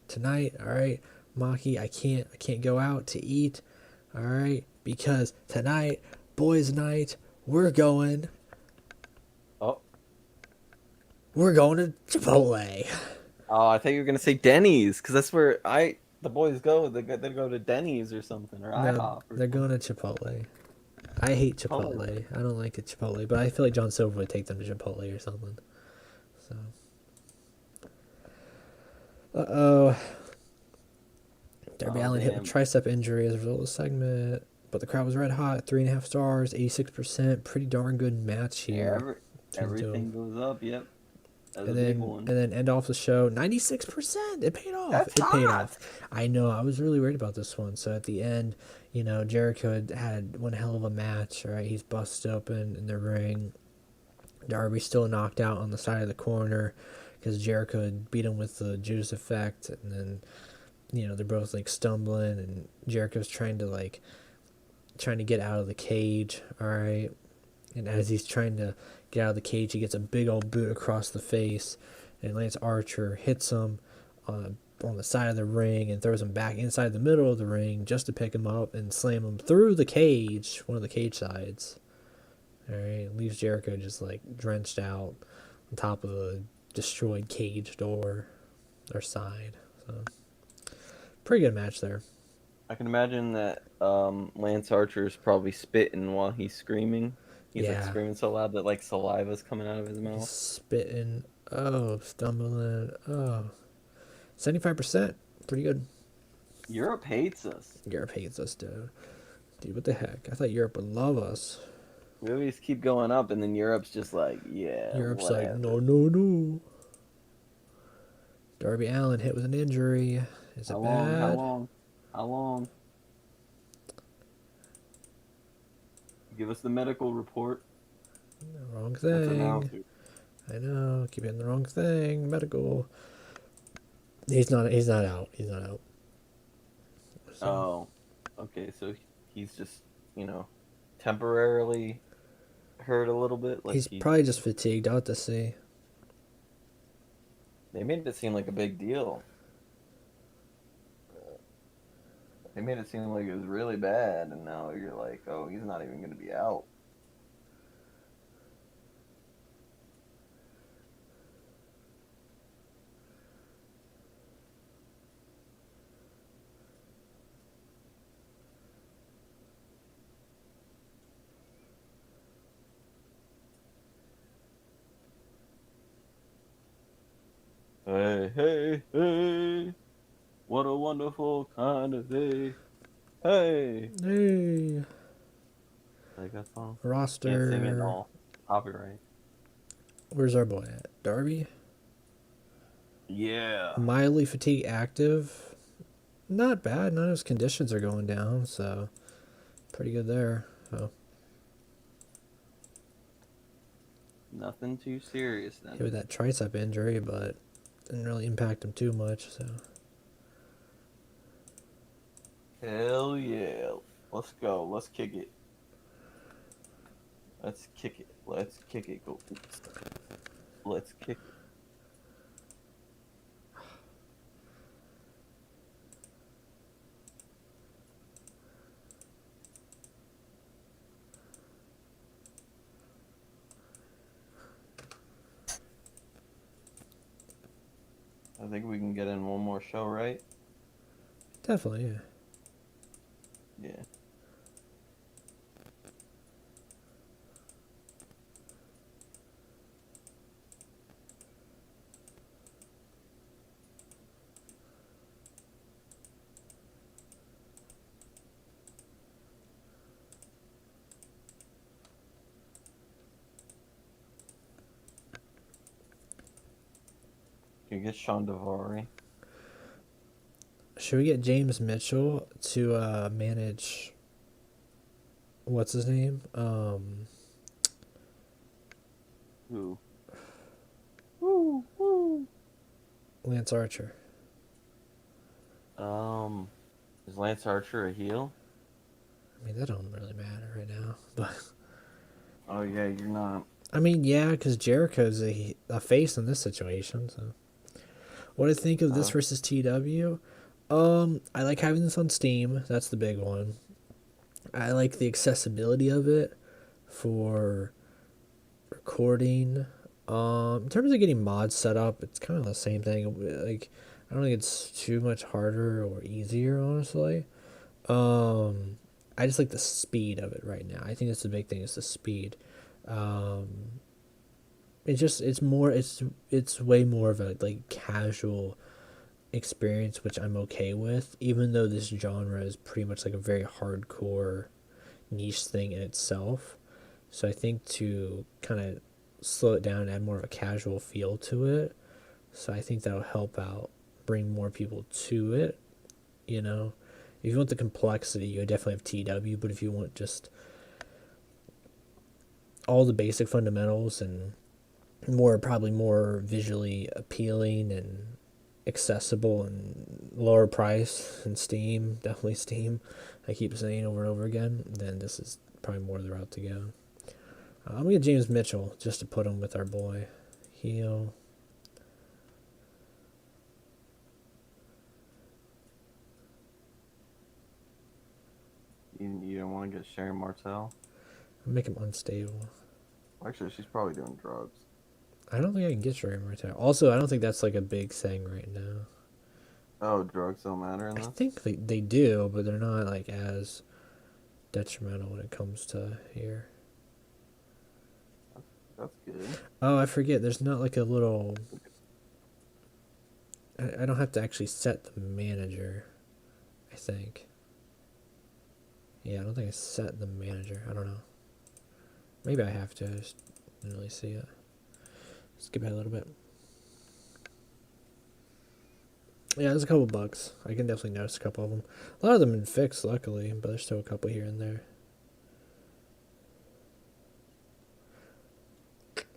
all right, Maki, I can't go out to eat, all right, because tonight, boys' night, we're going Oh, we're going to Chipotle. oh, I thought you were gonna say Denny's because that's where the boys go. They go to Denny's or something or No, IHOP or they're something. going to Chipotle. I hate Chipotle. Chipotle. I don't like it Chipotle, but I feel like John Silver would take them to Chipotle or something. So, uh-oh. Darby Oh Allin hit with damn. tricep injury as a result of the segment, but the crowd was red hot. 3.5 stars, 86%. Pretty darn good match Yeah, here between the two of everything them. goes up. Yep, that's a And big then one. and then end off the show, 96%. It paid off. That's It paid hot. off. I know. I was really worried about this one. So at the end, Jericho had one hell of a match. Right, he's busted open in the ring. Darby still knocked out on the side of the corner because Jericho had beat him with the Judas effect, and then they're both like stumbling, and Jericho's trying to get out of the cage. All right, and as he's trying to get out of the cage, he gets a big old boot across the face, and Lance Archer hits him on the side of the ring and throws him back inside the middle of the ring just to pick him up and slam him through the cage, one of the cage sides. All right, leaves Jericho just like drenched out on top of the destroyed cage door or side. So pretty good match there. I can imagine that Lance Archer's probably spitting while he's screaming. He's like Yeah, screaming so loud that like saliva's coming out of his he's mouth. spitting. Oh, stumbling. Oh, 75%. Pretty good. Europe hates us. Europe hates us, dude. Dude, what the heck? I thought Europe would love us. We always keep going up, and then Europe's just like, yeah, Europe's like, no, whatever. no, no. Darby Allin hit with an injury. Is How it long? How bad? long? How long? Give us the medical report. Wrong That's thing. announcer. I know. Keep hitting the wrong thing. Medical. He's not. He's not out. He's not out. So, Oh, okay. So he's just, temporarily hurt a little bit. Like he's probably just fatigued. I'll have to see. they made it seem like a big deal. They made it seem like it was really bad, and now you're like, oh, he's not even going to be out. Hey, hey, hey. What a wonderful kind of day. Hey. Hey. Like that song? Roster. Can't sing it all. Copyright. Where's our boy at? Darby? Yeah. Mildly fatigue active. Not bad. None of his conditions are going down, so pretty good there. So Nothing too serious then. hit with that tricep injury, but didn't really impact him too much. So Hell yeah. Let's go. Let's kick it. Let's kick it. Let's kick it. Go. Let's kick it. I think we can get in one more show, right? definitely, yeah. Yeah. You get Sean Devari. Should we get James Mitchell to manage? What's his name? Who? Woo, woo. Lance Archer. Is Lance Archer a heel? I mean, that don't really matter right now, but Oh yeah, you're not. I mean, yeah, because Jericho's a face in this situation. So, what do I think of this versus TW? I like having this on Steam. That's the big one. I like the accessibility of it for recording. In terms of getting mods set up, it's kind of the same thing. Like, I don't think it's too much harder or easier, honestly. I just like the speed of it right now. I think that's the big thing, is the speed. It's way more of a like casual experience, which I'm okay with, even though this genre is pretty much like a very hardcore niche thing in itself. So I think to kind of slow it down and add more of a casual feel to it, so I think that'll help out, bring more people to it. You know, if you want the complexity, you definitely have TW, but if you want just all the basic fundamentals and probably more visually appealing and accessible and lower price, and Steam, definitely Steam, I keep saying over and over again, then this is probably more the route to go. I'm gonna get James Mitchell just to put him with our boy heel. You don't want to get Sharon Martel? Make him unstable. Actually, she's probably doing drugs. I don't think I can get Sherry Martel. Also, I don't think that's like a big thing right now. Oh, drugs don't matter in I this? think they do, but they're not like as detrimental when it comes to here. That's good. Oh, I forget. There's not like a little. I don't have to actually set the manager, I think. Yeah, I don't think I set the manager. I don't know. Maybe I have to. I just didn't really see it. Skip ahead a little bit. Yeah, there's a couple bugs. I can definitely notice a couple of them. A lot of them have been fixed, luckily, but there's still a couple here and there.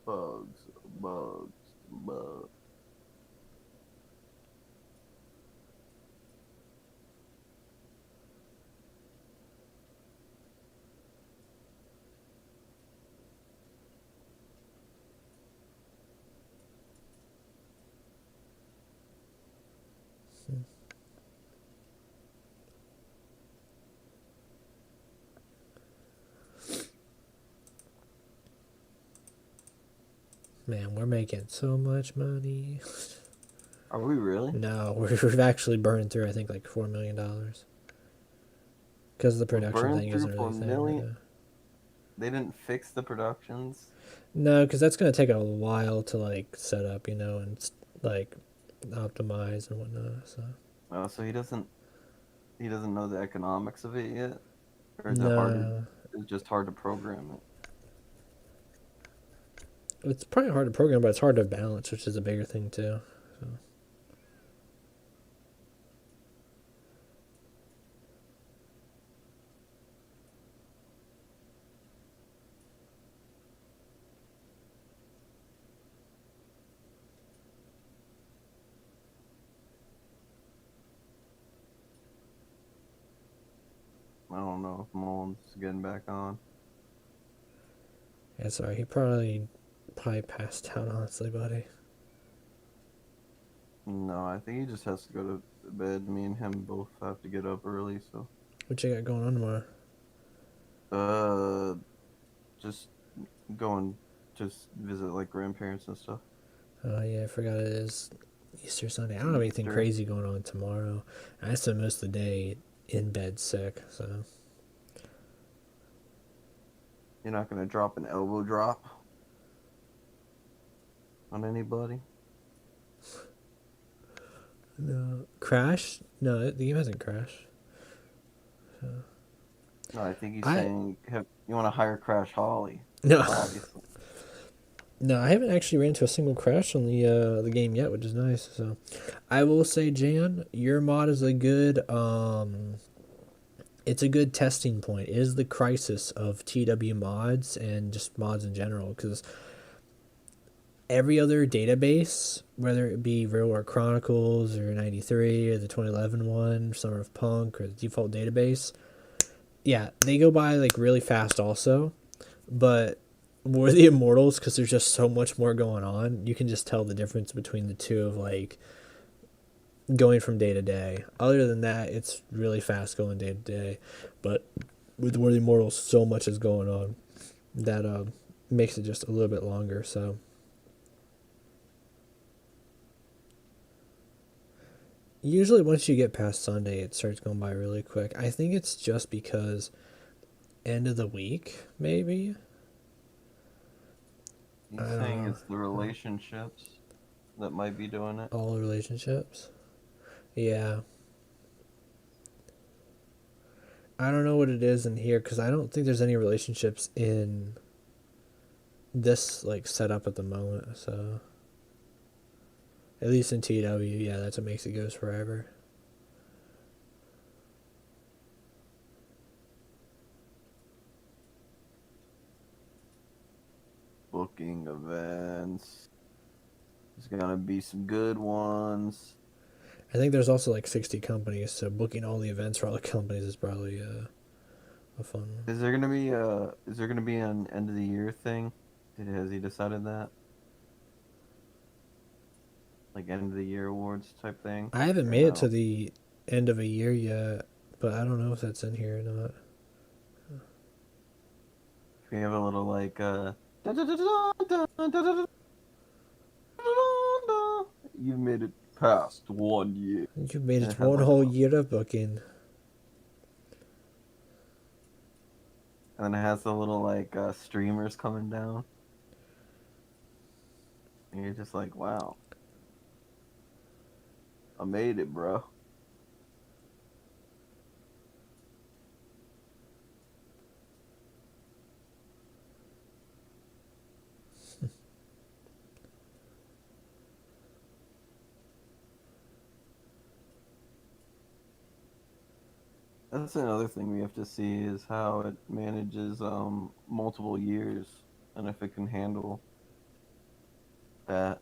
Bugs. Man, we're making so much money. Are we really? No, we've actually burned through, I think, like $4 million. Because the production thing isn't really a thing. Yeah. They didn't fix the productions? No, because that's going to take a while to, like, set up, you know, and, like, optimize and whatnot, so. Oh, so he doesn't know the economics of it yet? Or is No. it's just hard to program it? It's probably hard to program, but it's hard to balance, which is a bigger thing, too. So. I don't know if Mullins is getting back on. Yeah, sorry, he probably passed out, honestly, buddy. No, I think he just has to go to bed. Me and him both have to get up early, so. What you got going on tomorrow? Just going, just visit like grandparents and stuff. Oh, yeah, I forgot it is Easter Sunday. I don't have anything crazy going on tomorrow. I spent most of the day in bed sick, so. You're not gonna drop an elbow drop on anybody? No. Crash? No, the game hasn't crashed. So. No, I think he's saying you want to hire Crash Holly. No. Obviously. No, I haven't actually ran into a single crash on the game yet, which is nice. So, I will say, Jan, your mod is a good it's a good testing point. It is the crisis of TW mods and just mods in general, because every other database, whether it be Real War Chronicles or 93 or the 2011 one, Summer of Punk or the default database, yeah, they go by like really fast also. But War of the Immortals, because there's just so much more going on, you can just tell the difference between the two of like going from day to day. Other than that, it's really fast going day to day. But with War of the Immortals, so much is going on that makes it just a little bit longer. So usually once you get past Sunday, it starts going by really quick. I think it's just because end of the week, maybe. You saying it's the relationships that might be doing it? All relationships. Yeah. I don't know what it is in here, because I don't think there's any relationships in this like setup at the moment. So at least in TW, yeah, that's what makes it goes forever. Booking events. There's gonna be some good ones. I think there's also like 60 companies, so booking all the events for all the companies is probably a fun one. Is there gonna be an end of the year thing? Has he decided that? Like end of the year awards type thing? I haven't Or made it no? to the end of a year yet, but I don't know if that's in here or not. We have a little like you've made it past 1 year. You made And it it has one like whole year of booking. and then it has the little like streamers coming down. And you're just like, wow, I made it, bro. That's another thing we have to see is how it manages multiple years and if it can handle that,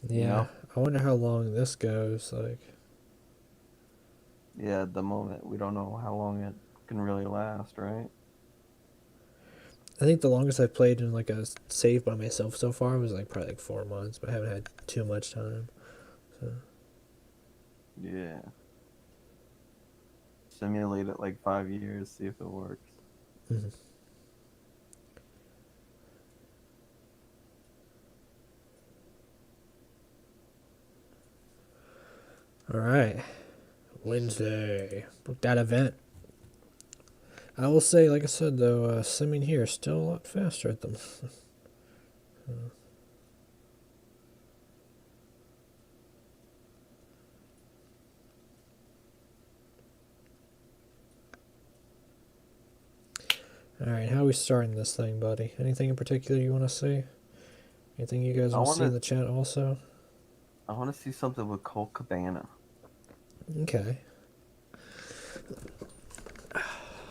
you Yeah, know? I wonder how long this goes. Like, Yeah, at the moment we don't know how long it can really last, right? I think the longest I've played in like a save by myself so far was like probably like 4 months, but I haven't had too much time. So. Yeah. Simulate it like 5 years, see if it works. Mm-hmm. All right, Wednesday. Book that event. I will say, like I said though, simming here is still a lot faster at them. All right, how are we starting this thing, buddy? Anything in particular you want to see? Anything you guys I want to see in wanna the chat also? I wanna see something with Colt Cabana. Okay.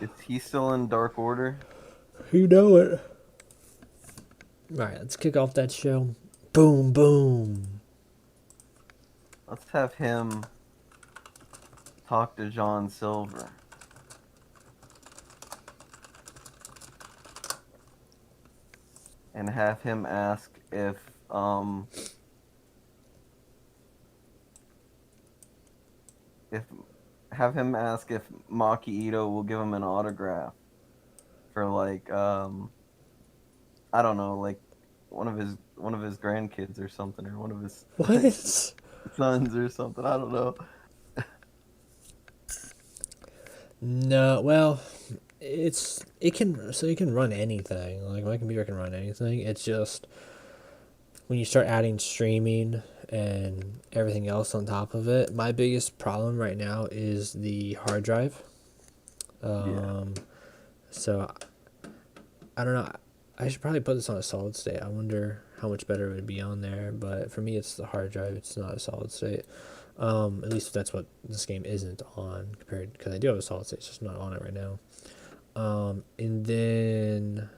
Is he still in Dark Order? You know it. All right, let's kick off that show. Boom, boom. Let's have him talk to John Silver. And have him ask if have him ask if Maki Ito will give him an autograph for like I don't know, like one of his grandkids or something, or one of his like, What? sons or something. I don't know. No, well, it can run anything. Like my computer can run anything. It's just when you start adding streaming and everything else on top of it, my biggest problem right now is the hard drive. Yeah. So I don't know. I should probably put this on a solid state. I wonder how much better it would be on there, but for me, it's the hard drive. It's not a solid state. At least that's what this game isn't on compared, because I do have a solid state. It's just not on it right now. And then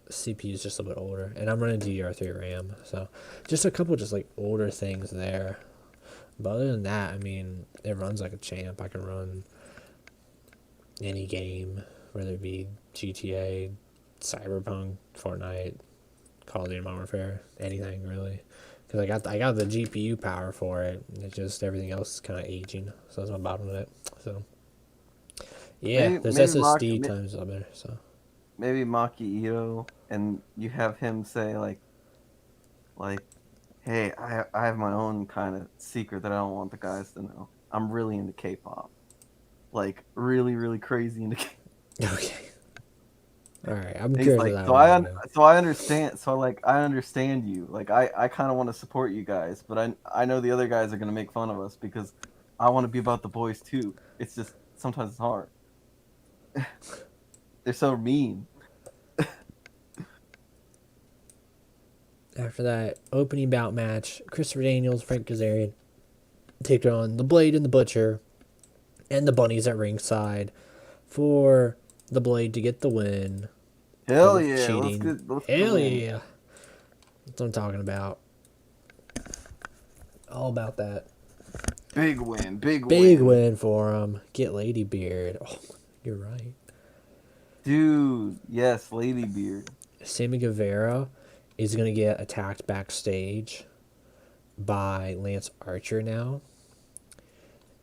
CPU is just a bit older, and I'm running DDR3 RAM, so just a couple just like older things there. But other than that, I mean, it runs like a champ. I can run any game, whether it be GTA, Cyberpunk, Fortnite, Call of Duty Modern Warfare, anything really. Because I got the GPU power for it. It's just everything else is kind of aging, so that's my bottleneck. So yeah, there's SSD times a lot better. So maybe Maki Ito, and you have him say like, hey, I have my own kind of secret that I don't want the guys to know. I'm really into K-pop, like really, really crazy into K-pop. Okay. All right, I'm He's curious like, that so one. I understand. So like, I understand you. Like, I kind of want to support you guys, but I know the other guys are gonna make fun of us because I want to be about the boys too. It's just sometimes it's hard. They're so mean. After that opening bout match, Christopher Daniels, Frank Kazarian take on the Blade and the Butcher and the Bunnies at ringside for the Blade to get the win. Hell yeah! Cheating. Let's Hell yeah! That's what I'm talking about. All about that. Big win, big win for him. Get Lady Beard. Oh, you're right. Dude, yes, Lady Beard. Sammy Guevara is going to get attacked backstage by Lance Archer now.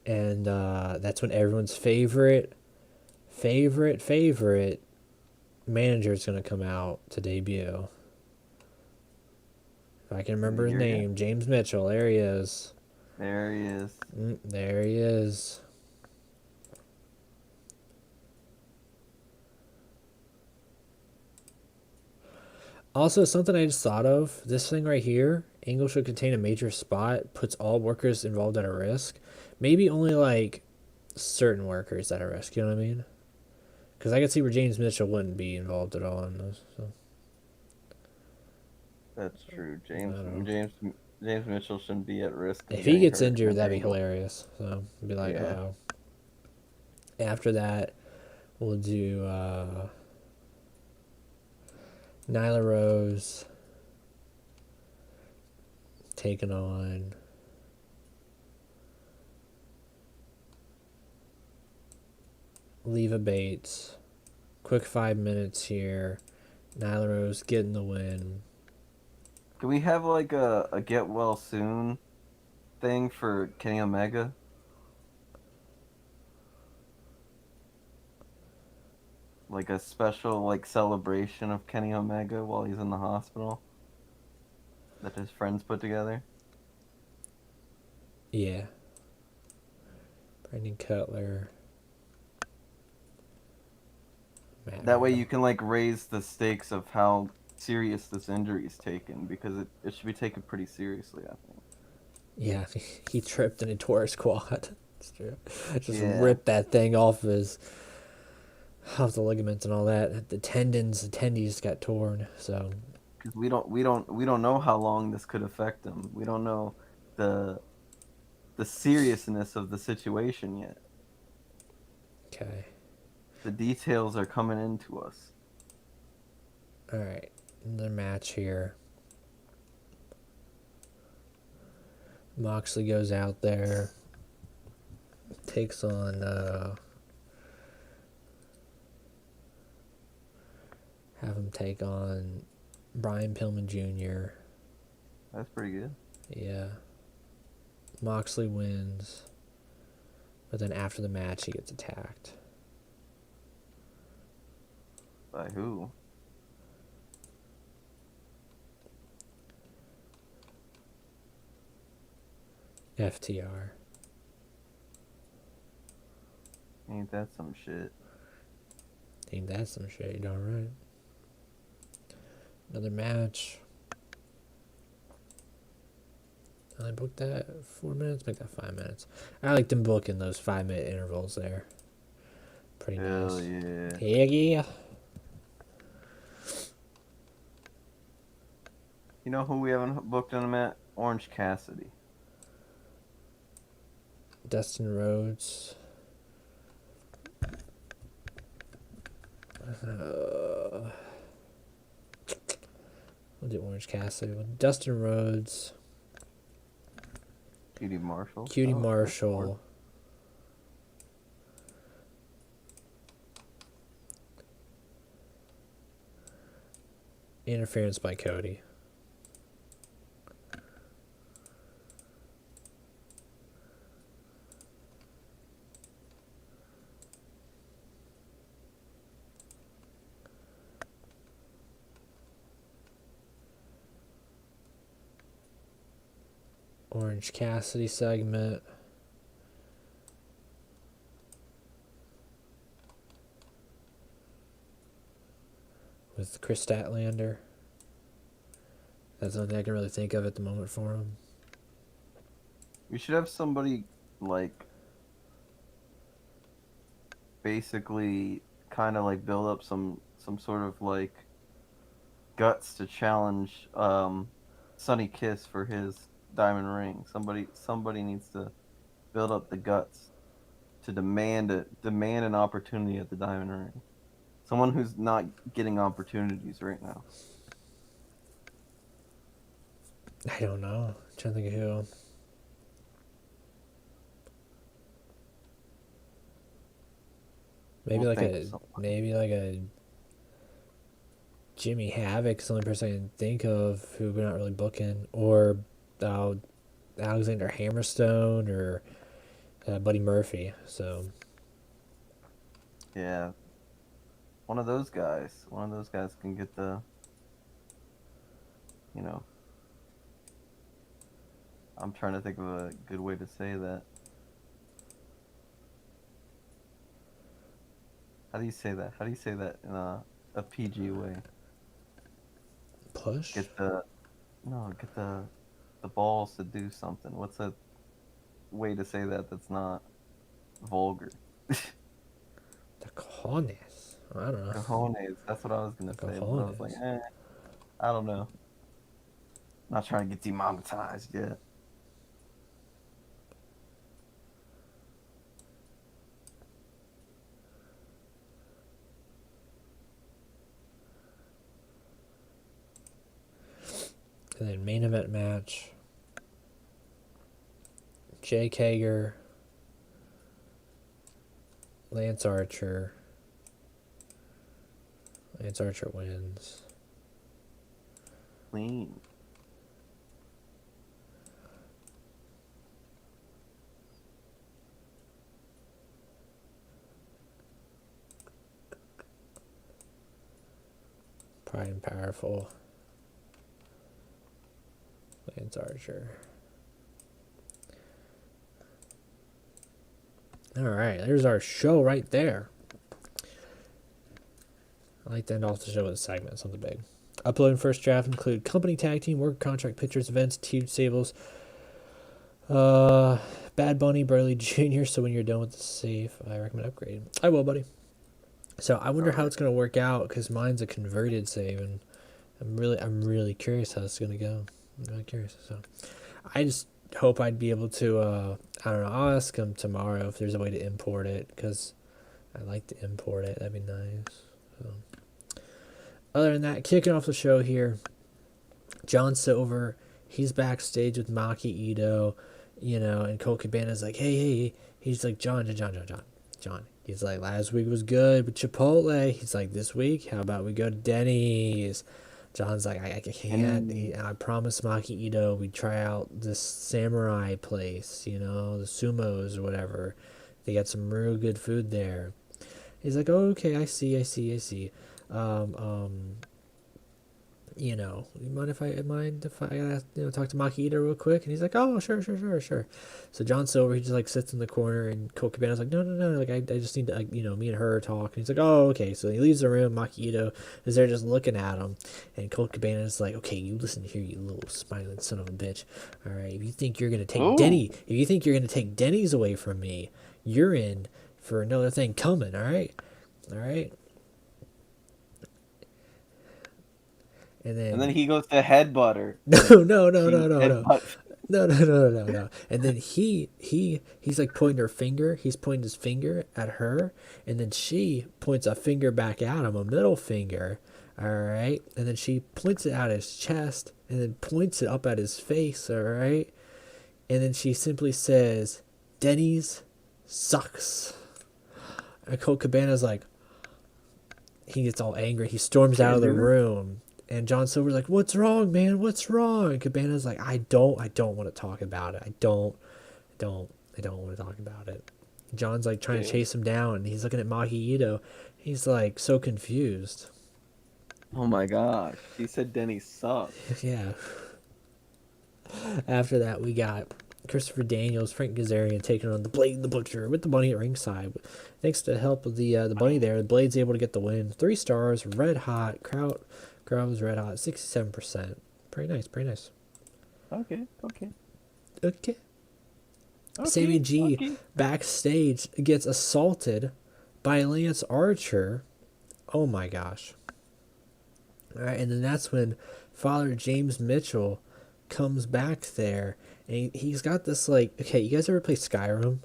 And that's when everyone's favorite manager is going to come out to debut. If I can remember his name, James Mitchell. There he is. There he is. There he is. Also, something I just thought of, this thing right here, angle should contain a major spot, puts all workers involved at a risk. Maybe only like certain workers at a risk, you know what I mean? Because I could see where James Mitchell wouldn't be involved at all in this. So. That's true. James Mitchell shouldn't be at risk. If he gets injured, that'd be hilarious. So I'd be like, yeah. oh. After that, we'll do Nyla Rose taking on Leva Bates. Quick 5 minutes here. Nyla Rose getting the win. Can we have like a get well soon thing for Kenny Omega? Like a special like celebration of Kenny Omega while he's in the hospital that his friends put together? Yeah. Brandon Cutler. That way you can like raise the stakes of how serious this injury is taken, because it should be taken pretty seriously, I think. Yeah, he tripped and he tore his quad. It's true. Just ripped that thing off the ligaments and all that. The tendies got torn. So because we don't know how long this could affect him. We don't know the seriousness of the situation yet. Okay. The details are coming into us. All right, another match here. Moxley goes out there, takes on have him take on Brian Pillman Jr. That's pretty good. Yeah. Moxley wins, but then after the match he gets attacked. By who? FTR. Ain't that some shit? Ain't that some shit, you darn right. Another match. I booked that 4 minutes, make that 5 minutes. I like them booking those 5 minute intervals there. Pretty Hell nice. yeah. Yeah. You know who we haven't booked on, Matt? Orange Cassidy. Dustin Rhodes. We'll do Orange Cassidy. Dustin Rhodes. Cutie Marshall. Cutie Marshall. Interference by Cody. Orange Cassidy segment. With Chris Statlander. That's the only thing I can really think of at the moment for him. We should have somebody, like, basically kind of like build up some sort of like guts to challenge Sonny Kiss for his diamond ring. Somebody needs to build up the guts to demand an opportunity at the diamond ring. Someone who's not getting opportunities right now. I don't know. I'm trying to think of who. Maybe like a Jimmy Havoc's the only person I can think of who we're not really booking, or Alexander Hammerstone or Buddy Murphy. So yeah, one of those guys can get the, you know. I'm trying to think of a good way to say that. How do you say that? How do you say that in a PG way? push. Get the balls to do something. What's a way to say that that's not vulgar? The cojones. I don't know. Cojones. That's what I was gonna say. But I was like, I don't know. Not trying to get demonetized yet. And then main event match. Jake Hager. Lance Archer. Lance Archer wins. Clean. Pride and Powerful. Lance Archer. Alright, there's our show right there. I like to end off the show with a segment, something big. Upload and first draft include company tag team, work contract, pictures, events, team stables, Bad Bunny, Burley Jr. So when you're done with the save, I recommend upgrading. I will, buddy. So I wonder how it's gonna work out because mine's a converted save, and I'm really curious how it's gonna go. I'm really curious. So I just hope I'd be able to. I don't know. I'll ask him tomorrow if there's a way to import it because I like to import it. That'd be nice. So other than that, kicking off the show here, John Silver. He's backstage with Maki Ito, and Colt Cabana's like, hey. He's like, John. He's like, last week was good with Chipotle. He's like, this week, how about we go to Denny's? John's like, I can't. I promised Maki Ito we'd try out this samurai place, the sumos or whatever. They got some real good food there. He's like, oh, okay, I see. you know, you mind if I talk to Makita real quick? And he's like, oh, sure, sure, sure, sure. So John Silver, he just like sits in the corner, and Colt Cabana's like, no, no, no, like I just need to, like, me and her talk. And he's like, oh, okay. So he leaves the room. Makito is there just looking at him, and Colt Cabana's like, okay, you listen here, you little smiling son of a bitch. All right, if you think you're gonna take Denny's away from me, you're in for another thing coming. All right. And then he goes to headbutt her. No, no, no, She no, no, no. headbutt. No, no, no, no, no. And then he's like pointing her finger. He's pointing his finger at her, and then she points a finger back at him, a middle finger. All right, and then she points it at his chest, and then points it up at his face. All right, and then she simply says, "Denny's sucks." And Colt Cabana's like, he gets all angry. He storms out of the room. And John Silver's like, what's wrong, man? What's wrong? And Cabana's like, I don't want to talk about it. I don't want to talk about it. John's like trying to chase him down, and he's looking at Maki Ito. He's like so confused. Oh my gosh. He said Denny sucks. Yeah. After that, we got Christopher Daniels, Frank Kazarian taking on the Blade and the Butcher with the Bunny at ringside. Thanks to the help of the Bunny there, the Blade's able to get the win. 3 stars, red hot. Crowd was red hot, 67%. Pretty nice, pretty nice. Okay. Sammy G backstage gets assaulted by Lance Archer. Oh my gosh. All right, and then that's when Father James Mitchell comes back there, and he's got this like, okay, you guys ever play Skyrim?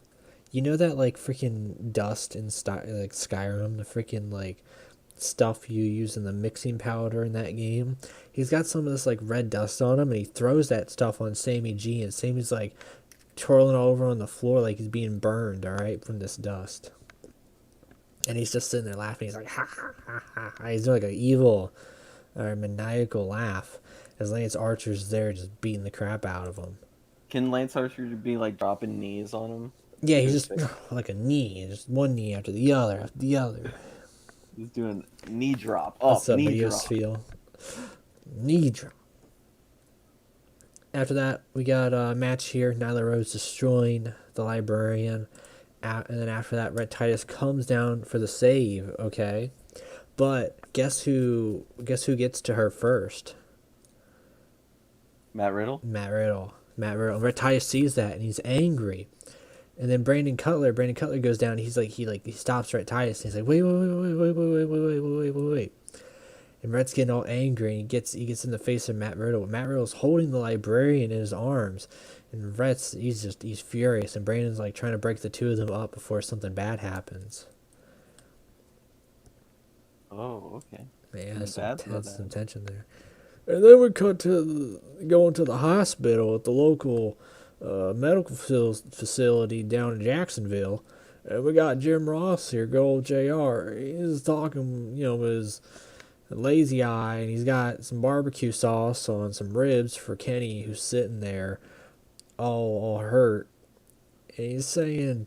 You know that like freaking dust in like Skyrim, the freaking like stuff you use in the mixing powder in that game. He's got some of this like red dust on him, and he throws that stuff on Sammy G, and Sammy's like twirling all over on the floor like he's being burned, all right, from this dust. And he's just sitting there laughing. He's like, ha, ha, ha, ha, ha. He's doing like an evil or maniacal laugh as Lance Archer's there just beating the crap out of him. Can Lance Archer be like dropping knees on him? Yeah, he's just like a knee, just one knee after the other, He's doing knee drop. What's up, knee drop. Feel? Knee drop. After that, we got a match here. Nyla Rose destroying the Librarian. And then after that, Red Titus comes down for the save, okay? But guess who gets to her first? Matt Riddle. Red Titus sees that, and he's angry. And then Brandon Cutler goes down. He stops Red Titus. And he's like, wait. And Red's getting all angry, and he gets in the face of Matt Riddle. Matt Riddle's holding the Librarian in his arms, and he's furious. And Brandon's like trying to break the two of them up before something bad happens. Oh, okay. Yeah, there's some tension there. And then we cut to going to the hospital at the local medical facility down in Jacksonville. And we got Jim Ross here, good old JR. He's talking, with his lazy eye, and he's got some barbecue sauce on some ribs for Kenny, who's sitting there all hurt. And he's saying,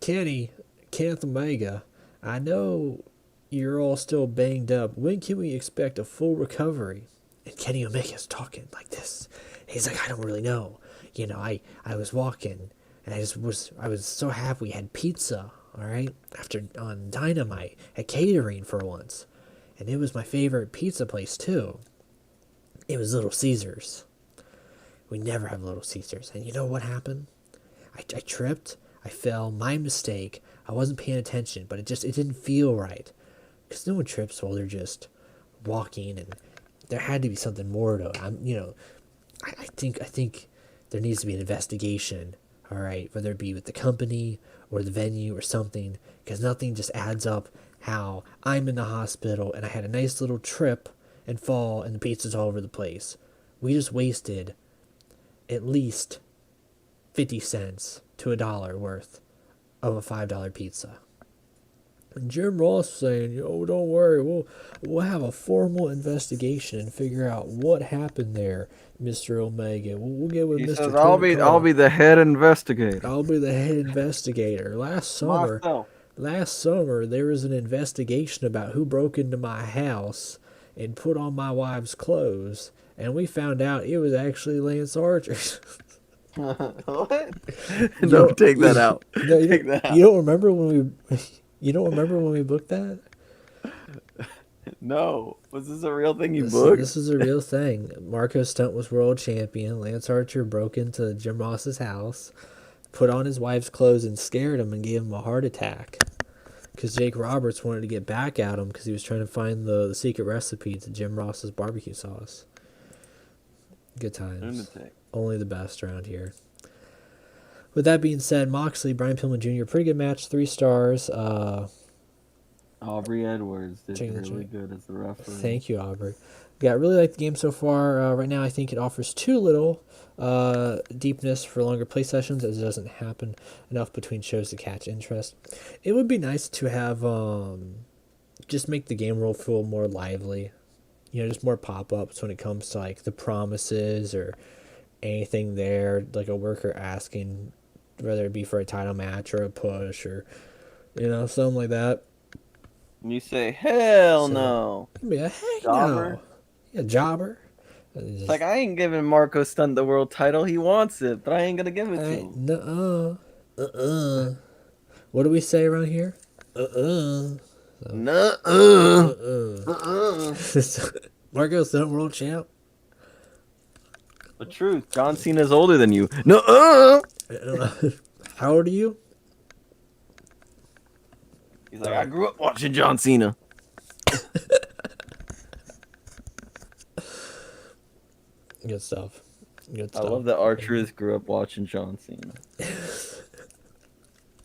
Kenneth Omega, I know you're all still banged up. When can we expect a full recovery? And Kenny Omega's talking like this. He's like, I don't really know. I was walking, and I was so happy we had pizza, all right, on Dynamite at catering for once. And it was my favorite pizza place, too. It was Little Caesars. We never have Little Caesars. And you know what happened? I tripped. I fell. My mistake. I wasn't paying attention, but it didn't feel right. Because no one trips while they're just walking, and there had to be something more to it. I think there needs to be an investigation, all right, whether it be with the company or the venue or something, because nothing just adds up. How I'm in the hospital and I had a nice little trip and fall and the pizza's all over the place. We just wasted at least 50 cents to $1 worth of a $5 pizza. And Jim Ross saying, don't worry, we'll have a formal investigation and figure out what happened there, Mr. Omega. We'll get with He Mr. says, I'll be the head investigator. I'll be the head investigator. Last summer, there was an investigation about who broke into my house and put on my wife's clothes, and we found out it was actually Lance Archer. What? No, take that out. No, Take that out. you don't remember when we you don't remember when we booked that? No. Was this a real thing you This booked? is a real thing. Marco Stunt was world champion. Lance Archer broke into Jim Ross's house, put on his wife's clothes and scared him and gave him a heart attack. Because Jake Roberts wanted to get back at him because he was trying to find the secret recipe to Jim Ross's barbecue sauce. Good times. Lunatic. Only the best around here. With that being said, Moxley, Brian Pillman Jr., pretty good match, 3 stars. Aubrey Edwards did Change really it. good as the referee. Thank you, Aubrey. Yeah, I really like the game so far. Right now, I think it offers too little deepness for longer play sessions, as it doesn't happen enough between shows to catch interest. It would be nice to have just make the game world feel more lively. You know, just more pop-ups when it comes to like the promises or anything there, like a worker asking, whether it be for a title match or a push or, you know, something like that. And you say, hell So- no. Yeah, heck Jobber. no. Yeah, jobber. It's like, I ain't giving Marco Stunt the world title. He wants it, but I ain't gonna give it to him. Nuh-uh. What do we say around here? Nuh-uh. Marco Stunt world champ. The truth. John Cena's older than you. Nuh-uh. How old are you? He's like, I grew up watching John Cena. Good stuff. Good I stuff. love that Archerist grew up watching John Cena.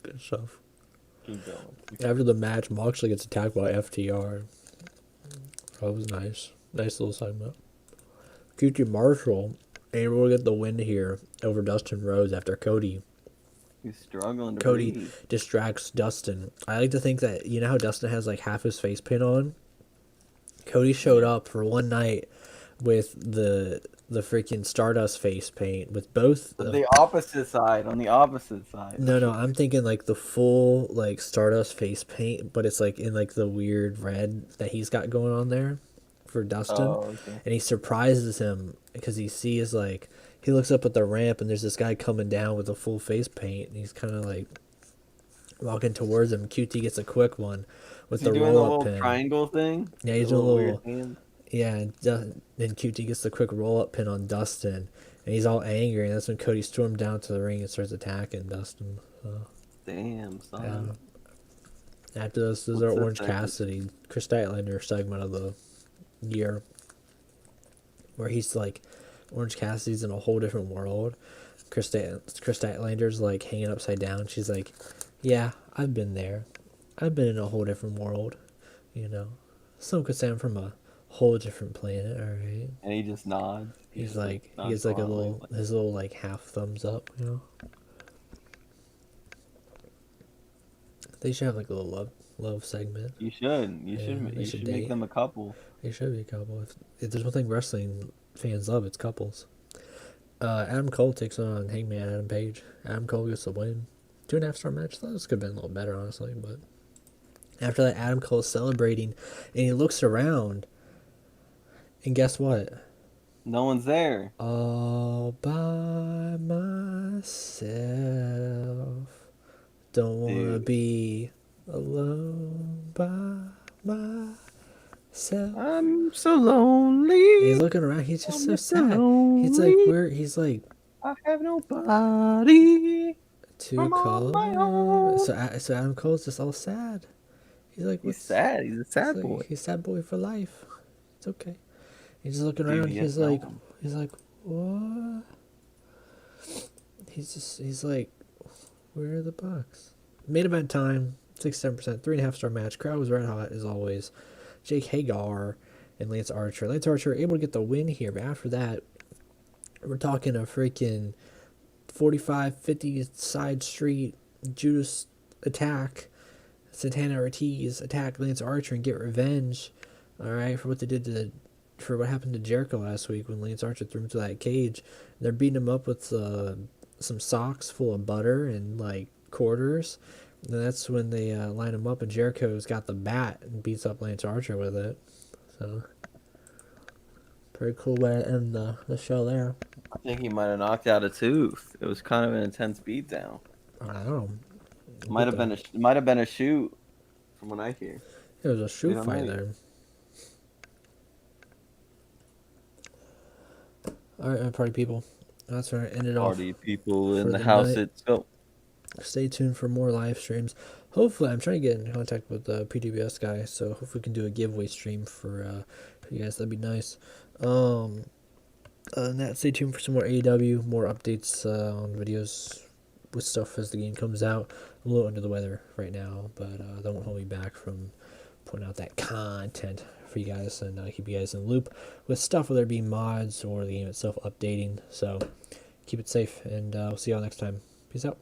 Good stuff. Keep going. After the match, Moxley gets attacked by FTR. That was nice. Nice little segment. QT Marshall able to get the win here over Dustin Rhodes after Cody He's struggling to Cody breathe. distracts Dustin. I like to think that, you know how Dustin has like half his face paint on? Cody showed up for one night with the freaking Stardust face paint with both. On the opposite side. On the opposite side. No, I'm thinking like the full like Stardust face paint, but it's like in like the weird red that he's got going on there for Dustin. Oh, okay. And he surprises him because he sees like he looks up at the ramp and there's this guy coming down with a full face paint and he's kind of like walking towards him. QT gets a quick one with Is he the doing the roll up little pin. triangle thing? Yeah, he's The doing a weird little. hand? Yeah, and then QT gets the quick roll up pin on Dustin, and he's all angry. And that's when Cody storms down to the ring and starts attacking Dustin. So, Damn, son. after this is What's our this Orange segment? Cassidy, Chris Statlander segment of the year, where he's like, Orange Cassidy's in a whole different world. Chris Statlander's like hanging upside down. She's like, yeah, I've been there. I've been in a whole different world, you know. Some could say I'm from a whole different planet, alright. And he just nods. He's like, he nods gets like a fondly, little, his little like half thumbs up, you know. They should have like a little love segment. You should. You Yeah, should. they You should should date. make them a couple. They should be a couple. If there's one thing wrestling fans love, it's couples. Adam Cole takes on Hangman Adam Page. Adam Cole gets the win. 2.5-star match. Thought this could have been a little better, honestly, but after that, Adam Cole's celebrating, and he looks around, and guess what? No one's there. All by myself. Don't wanna Dude. be alone by myself. I'm so lonely. He's looking around. He's just so I'm sad. He's like, lonely. where? He's like, I have nobody. to I'm on my call. own. So Adam Cole's just all sad. He's like, He's what's sad. He's a sad he's like, boy. He's sad boy for life. It's okay. He's just looking Dude, around. he He's has no like, one. what? He's like, where are the Bucks? Main event time, 67%, 3.5-star match. Crowd was red hot as always. Jake Hagar and Lance Archer. Lance Archer able to get the win here, but after that, we're talking a freaking 45, 50 side street Judas attack. Santana Ortiz attack Lance Archer and get revenge. All right, for what they did for what happened to Jericho last week when Lance Archer threw him to that cage. They're beating him up with some socks full of butter and like quarters. And that's when they line him up, and Jericho's got the bat and beats up Lance Archer with it. So Pretty cool way to end the show there. I think he might have knocked out a tooth. It was kind of an intense beatdown. I don't know. Might have been a shoot, from what I hear. It was a shoot don't fight know. there. All right, party people. That's where I ended off. Party people in for the the house night. itself. Stay tuned for more live streams. Hopefully, I'm trying to get in contact with the PWS guy, so hopefully we can do a giveaway stream for you guys. That'd be nice. And that, stay tuned for some more AEW, more updates on videos with stuff as the game comes out. I'm a little under the weather right now, but that won't hold me back from putting out that content for you guys and keep you guys in the loop with stuff, whether it be mods or the game itself updating. So keep it safe, and we'll see y'all next time. Peace out.